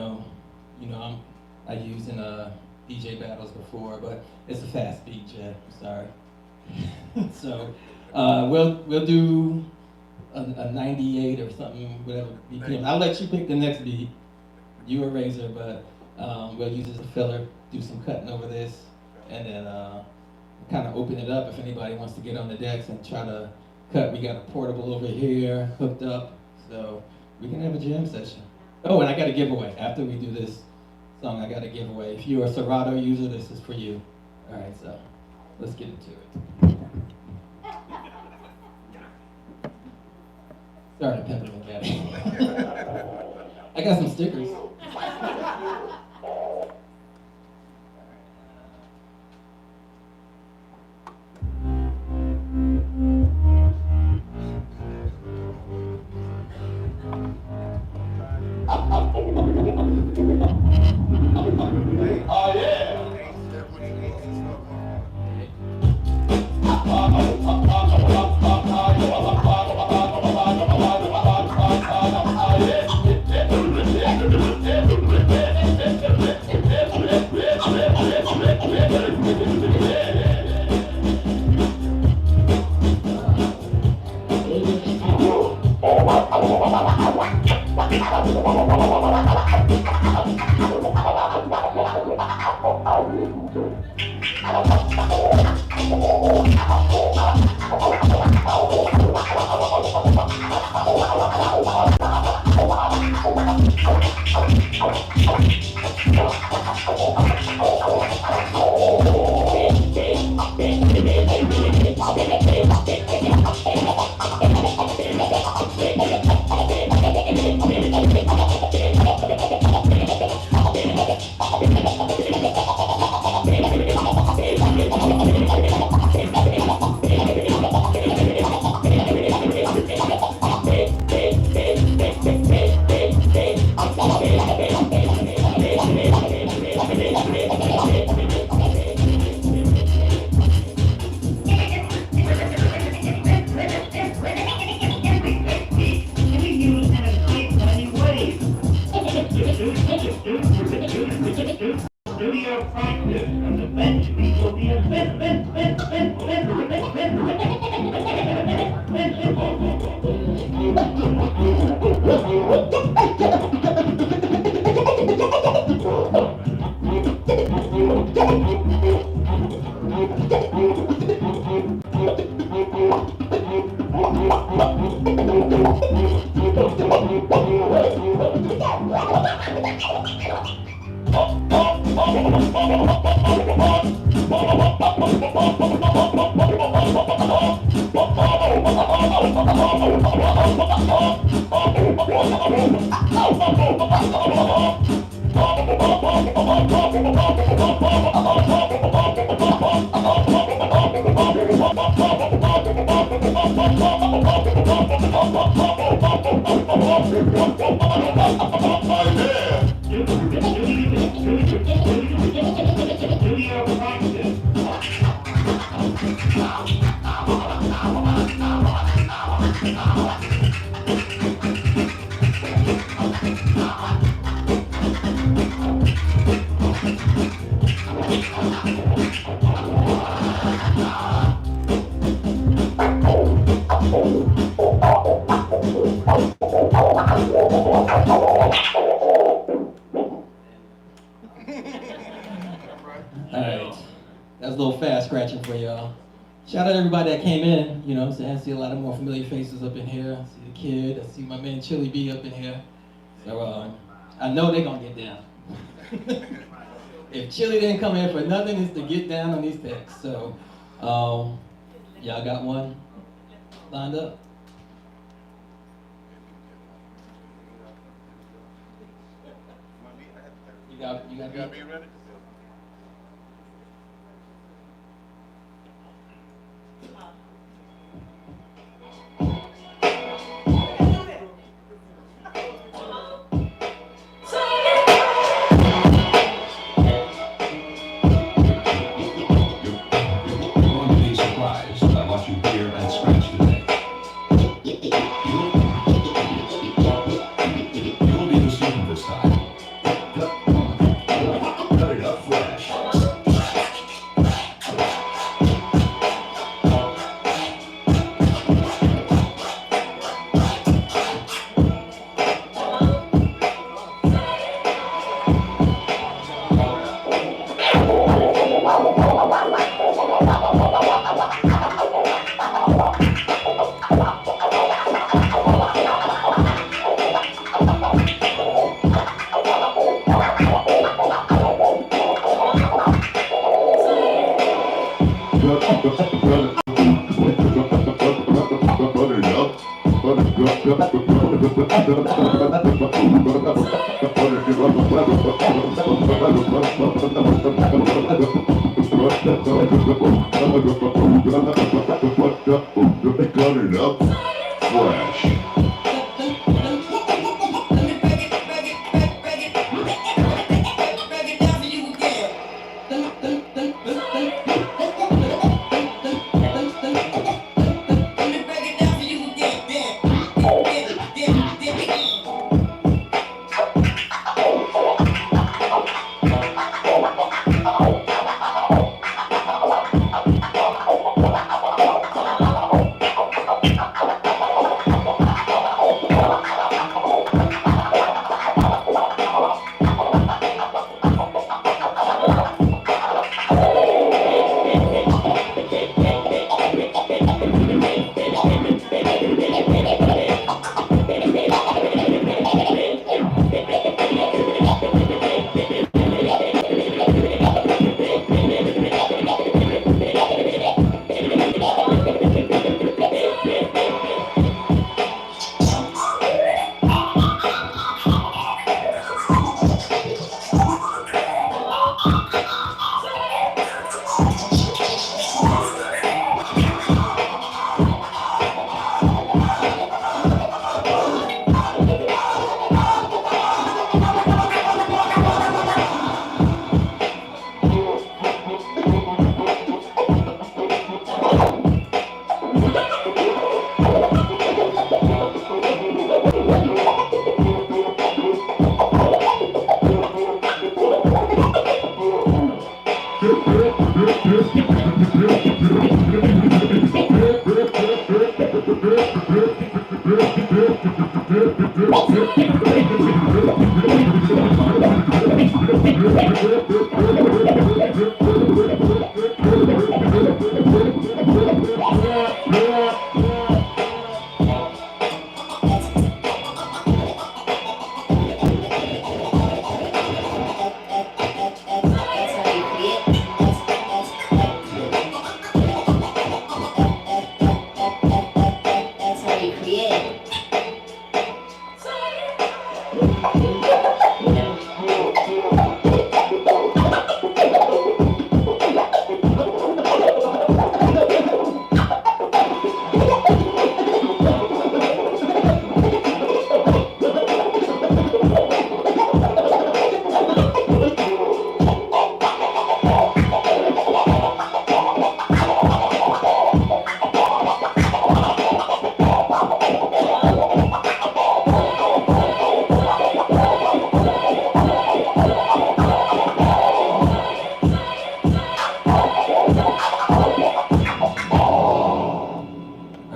I used in DJ battles before, but it's a fast beat, Jay. I'm sorry. So we'll do a 98 or something, whatever BPM. I'll let you pick the next beat. You a Razor, but we'll use it as a filler. Do some cutting over this, and then kind of open it up if anybody wants to get on the decks and try to cut. We got a portable over here hooked up, so we can have a jam session. Oh, and I got a giveaway. After we do this song, I got a giveaway. If you're a Serato user, this is for you. All right, so let's get into it. Sorry to pepper the cat. I got some stickers. practice, and eventually you'll be a Alright, that was a little fast scratching for y'all. Shout out to everybody that came in, you know what I'm saying? I see a lot of more familiar faces up in here. I see the kid, I see my man Chili B up in here. So I know they're gonna get down. If Chili didn't come here for nothing, it's to get down on these texts. So y'all got one lined up? You got me ready? All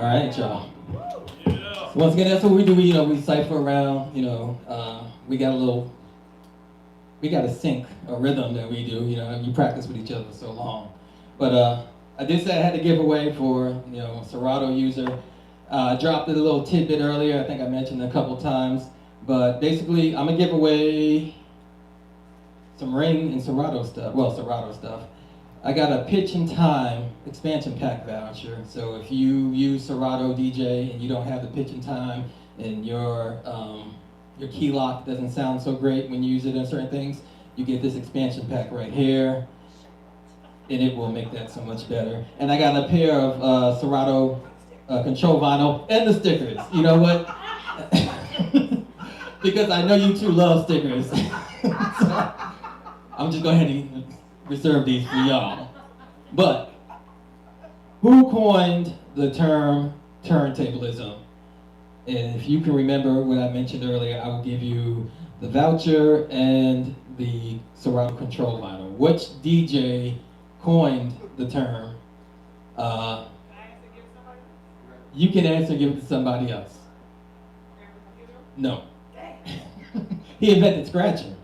right, y'all. So once again, that's what we do. We cipher around. We got a sync, a rhythm that we do. You practice with each other for so long. But I did say I had to give away for a Serato user. I dropped it a little tidbit earlier. I think I mentioned it a couple times. But basically, I'm gonna give away some Ring and Serato stuff. Well, Serato stuff. I got a Pitch and Time expansion pack voucher. So if you use Serato DJ and you don't have the pitch and time and your key lock doesn't sound so great when you use it in certain things, you get this expansion pack right here, and it will make that so much better. And I got a pair of Serato control vinyl and the stickers. You know what? Because I know you two love stickers. So I'm just going to go ahead and reserve these for y'all. But who coined the term turntablism? And if you can remember what I mentioned earlier, I will give you the voucher and the Serato control vinyl. Which DJ coined the term? You can answer, give it to somebody else. No. He invented scratching,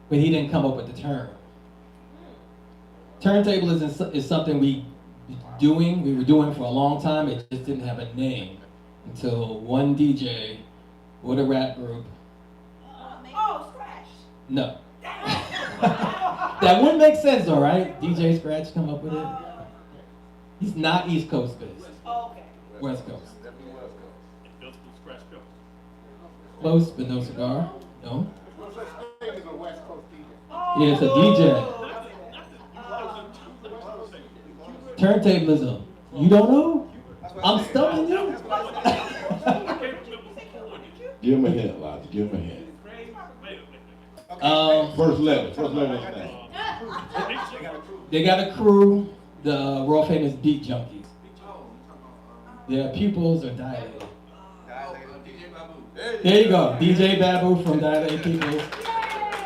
but he didn't come up with the term. Turntablism is something we were doing for a long time. It just didn't have a name until one DJ with a rap group. Scratch. No. That wouldn't make sense though, right? DJ Scratch come up with it. He's not East Coast based. Okay. West Coast. Close, but no cigar. No. Yeah, it's a DJ. Turntablism. You don't know? I'm stumping you. Give him a hint, Lodge. Give him a hint. First letter is name. They got a crew, the world famous beat junkies. Their pupils are dilated. There you go. DJ Babu from Dilated Pupils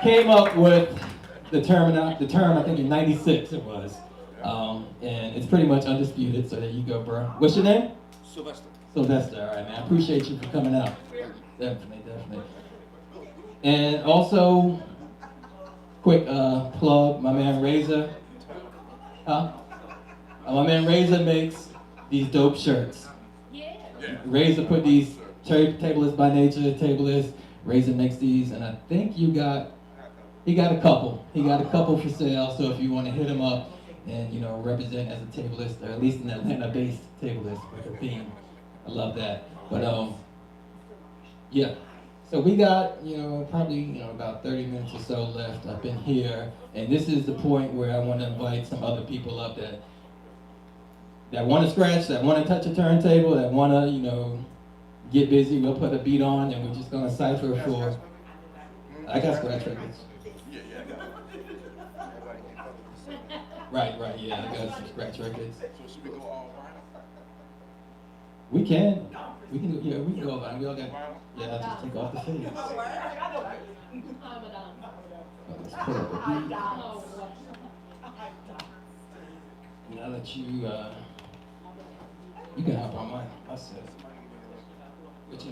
came up with the term I think in '96 it was. And it's pretty much undisputed, so there you go, bro. What's your name? Sylvester. Sylvester, all right, man. I appreciate you for coming out. Definitely. And also, quick plug, my man Razor. My man Razor makes these dope shirts. Yeah. Razor put these Tableist by Nature, Tableist. Razor makes these, and I think he got a couple. He got a couple for sale, so if you want to hit him up and represent as a tableist, or at least an Atlanta-based tableist with a theme, I love that. But yeah. So we got probably about 30 minutes or so left up in here, and this is the point where I want to invite some other people up that want to scratch, that want to touch a turntable, that want to get busy. We'll put a beat on, and we're just gonna cipher for. I got scratch records. Right, yeah, I got some scratch records. So should we go all vinyl? We can go all vinyl. We all got, I'll just take off the face. Let's put up a beat. Now that you can hop on my set. Which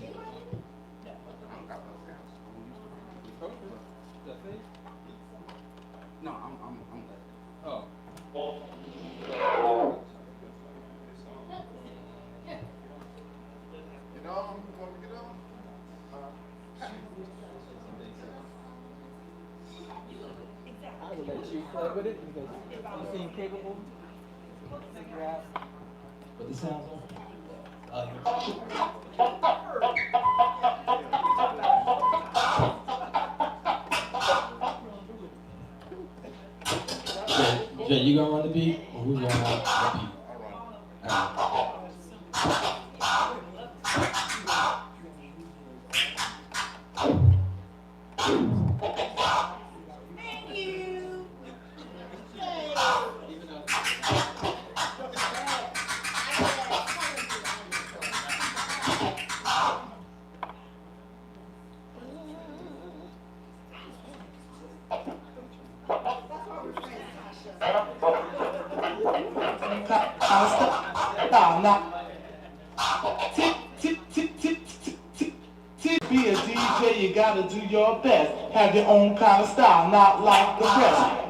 let you play with it because you seem capable. Figure out what the sounds are. Jay, you gonna run the beat, or who's gonna run the beat? Be a DJ, you gotta do your best. Have your own kind of style, not like the rest.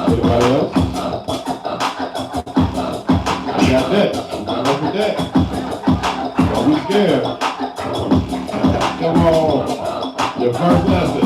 Anybody else? I got that. I'm up with that. Don't be scared. Come on. Your first lesson.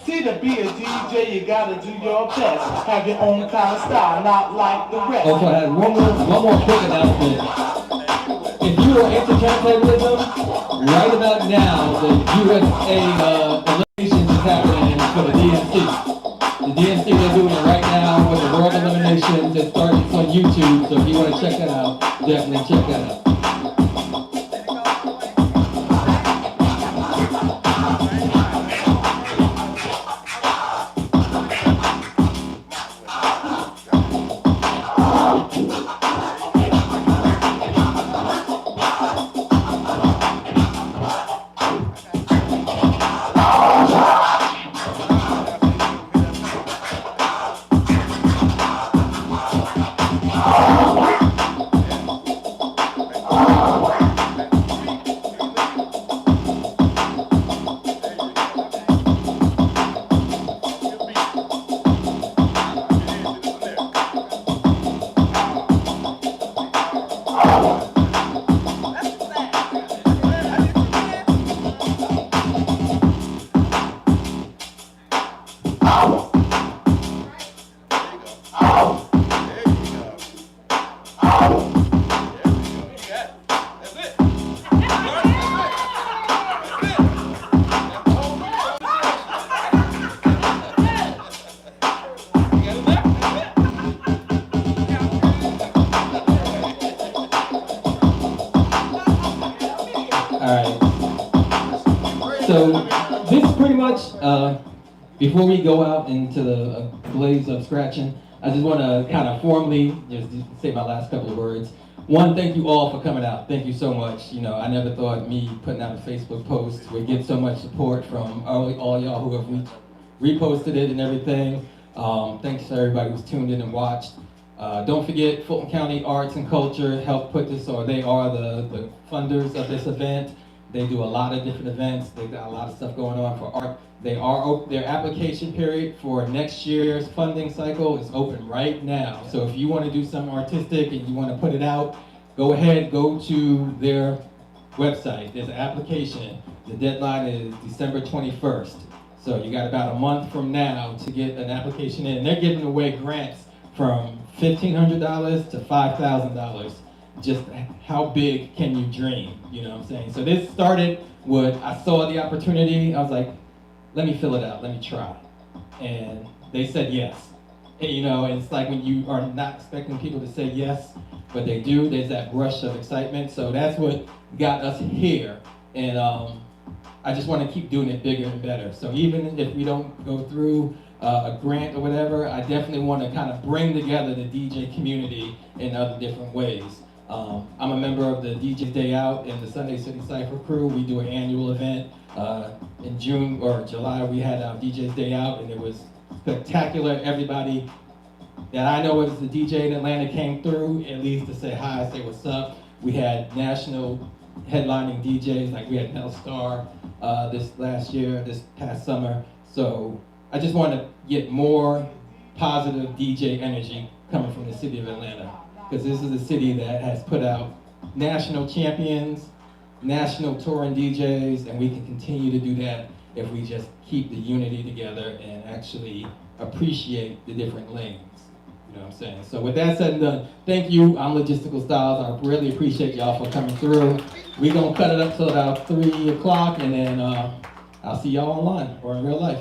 See, to be a DJ, you gotta do your best. Have your own kind of style, not like the rest. Also, I had one more quick announcement. If you are into turntablism, right about now, the USA eliminations is happening for the DMC. The DMC, they're doing it right now with the world eliminations. It starts on YouTube, so if you want to check that out, definitely check that out. much. Before we go out into the blaze of scratching, I just want to kind of formally just say my last couple of words. One, thank you all for coming out. Thank you so much. You know, I never thought me putting out a Facebook post would get so much support from all y'all who have reposted it and everything. Thanks to everybody who's tuned in and watched. Don't forget, Fulton County Arts and Culture helped put this, or they are the funders of this event. They do a lot of different events. They've got a lot of stuff going on for art. Their application period for next year's funding cycle is open right now. So if you want to do something artistic and you want to put it out, go ahead, go to their website. There's an application. The deadline is December 21st. So you got about a month from now to get an application in. They're giving away grants from $1,500 to $5,000. Just how big can you dream? You know what I'm saying? So this started with, I saw the opportunity. I was like, let me fill it out. Let me try. And they said yes. And, you know, it's like when you are not expecting people to say yes, but they do, there's that rush of excitement. So that's what got us here. And I just want to keep doing it bigger and better. So even if we don't go through a grant or whatever, I definitely want to kind of bring together the DJ community in other different ways. I'm a member of the DJ Day Out and the Sunday City Cypher crew. We do an annual event. In June or July, we had our DJ's Day Out, and it was spectacular. Everybody that I know as the DJ in Atlanta came through, at least to say hi, say what's up. We had national headlining DJs, like we had Mel Star this past summer. So I just want to get more positive DJ energy coming from the city of Atlanta, because this is a city that has put out national champions, national touring DJs, and we can continue to do that if we just keep the unity together and actually appreciate the different lanes. You know what I'm saying? So with that said and done, thank you. I'm Logisticalstyles. I really appreciate y'all for coming through. We're gonna cut it up till about 3 o'clock, and then I'll see y'all online or in real life.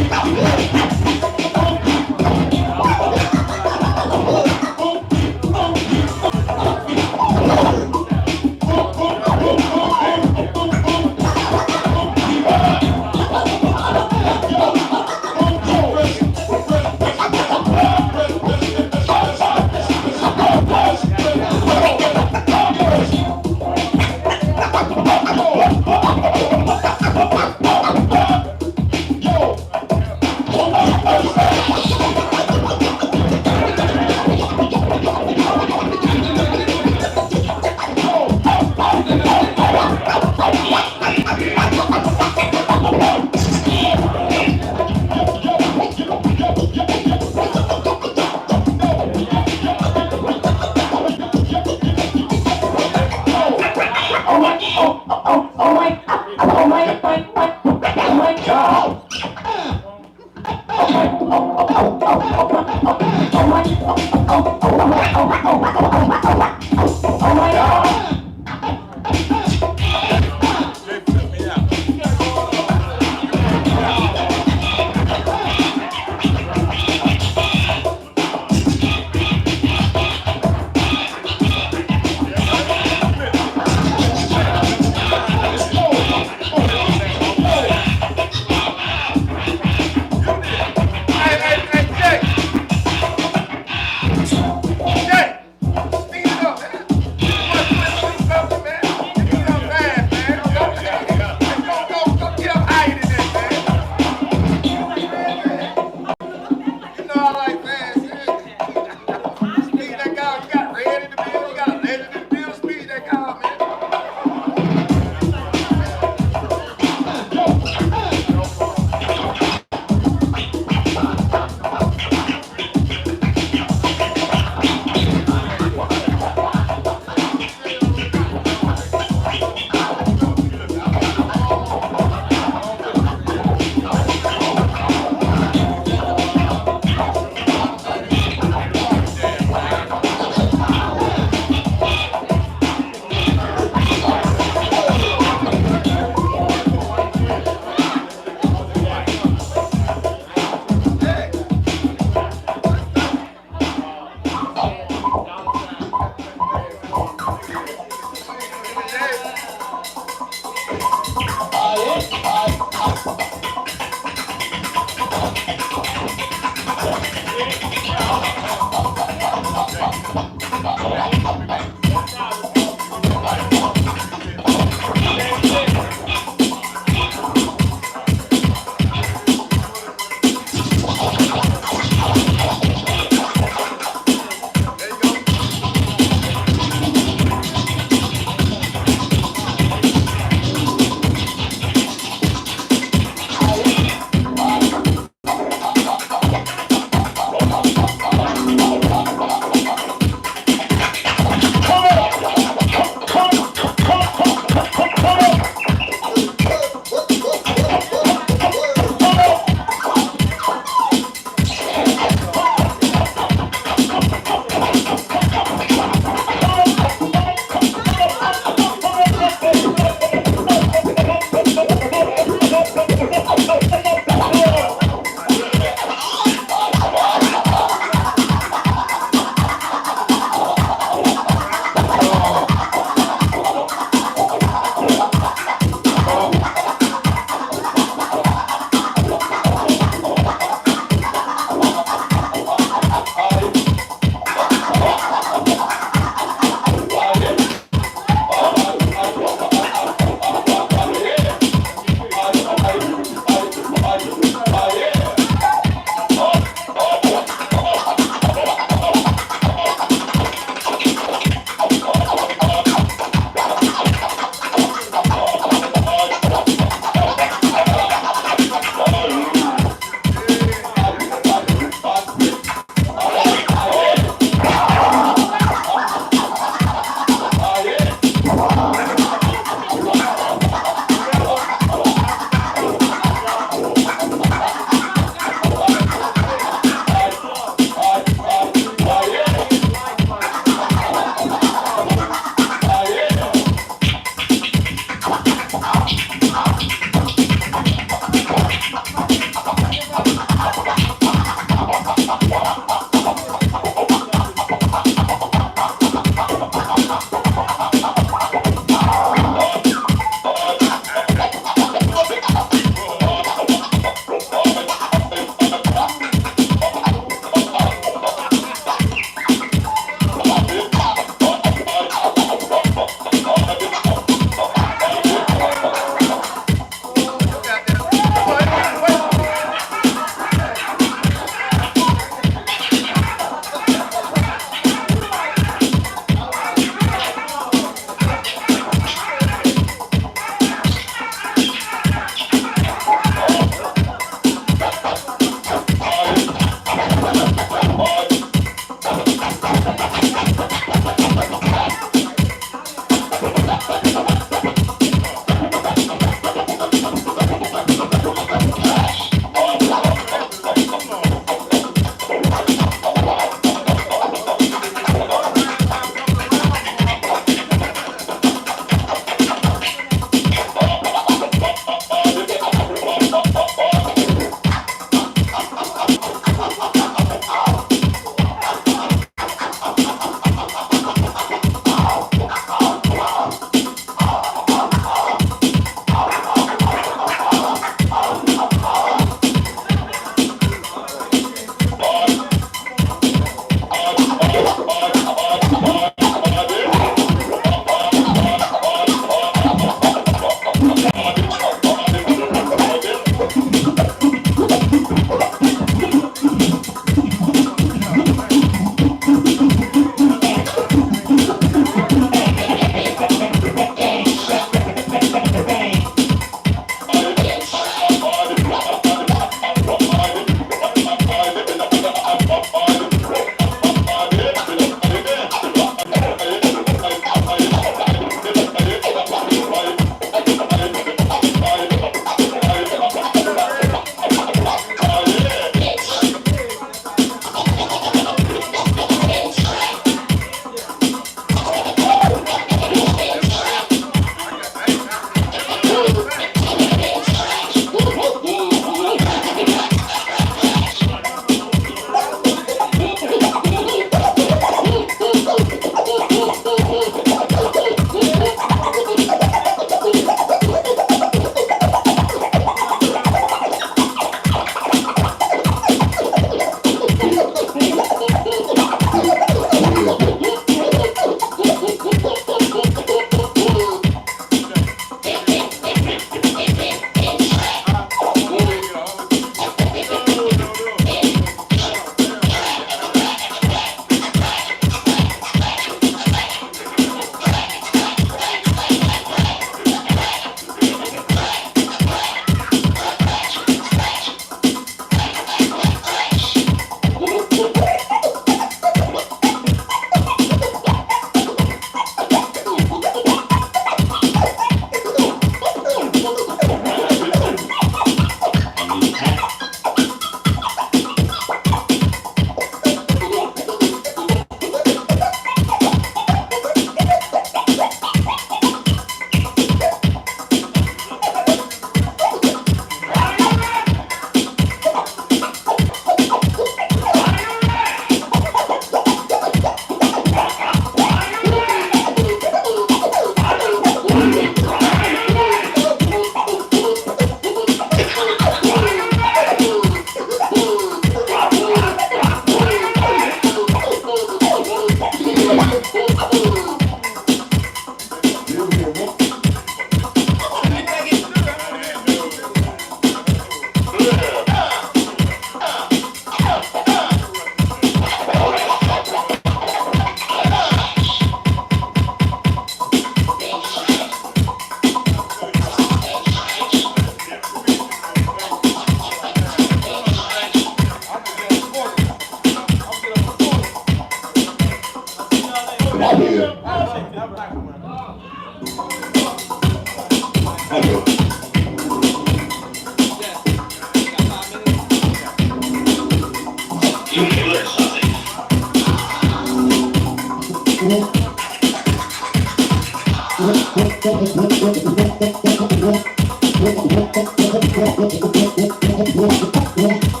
What?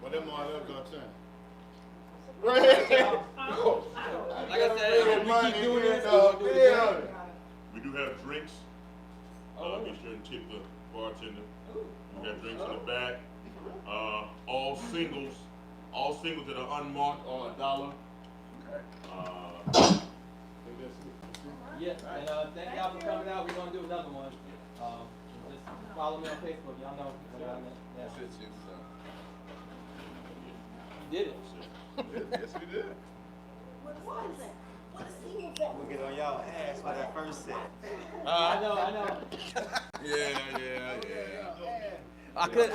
What them all up gonna turn? Like I said, we keep doing this, we'll do it again. We do have drinks. Be sure and tip the bartender. We got drinks in the back. All singles that are unmarked are $1. Yes, and thank y'all for coming out. We're gonna do another one. Just follow me on Facebook. Y'all know what I'm at. Yeah. You did it. Yes, we did. We'll get on y'all ass for that first set. I know. Yeah. I could.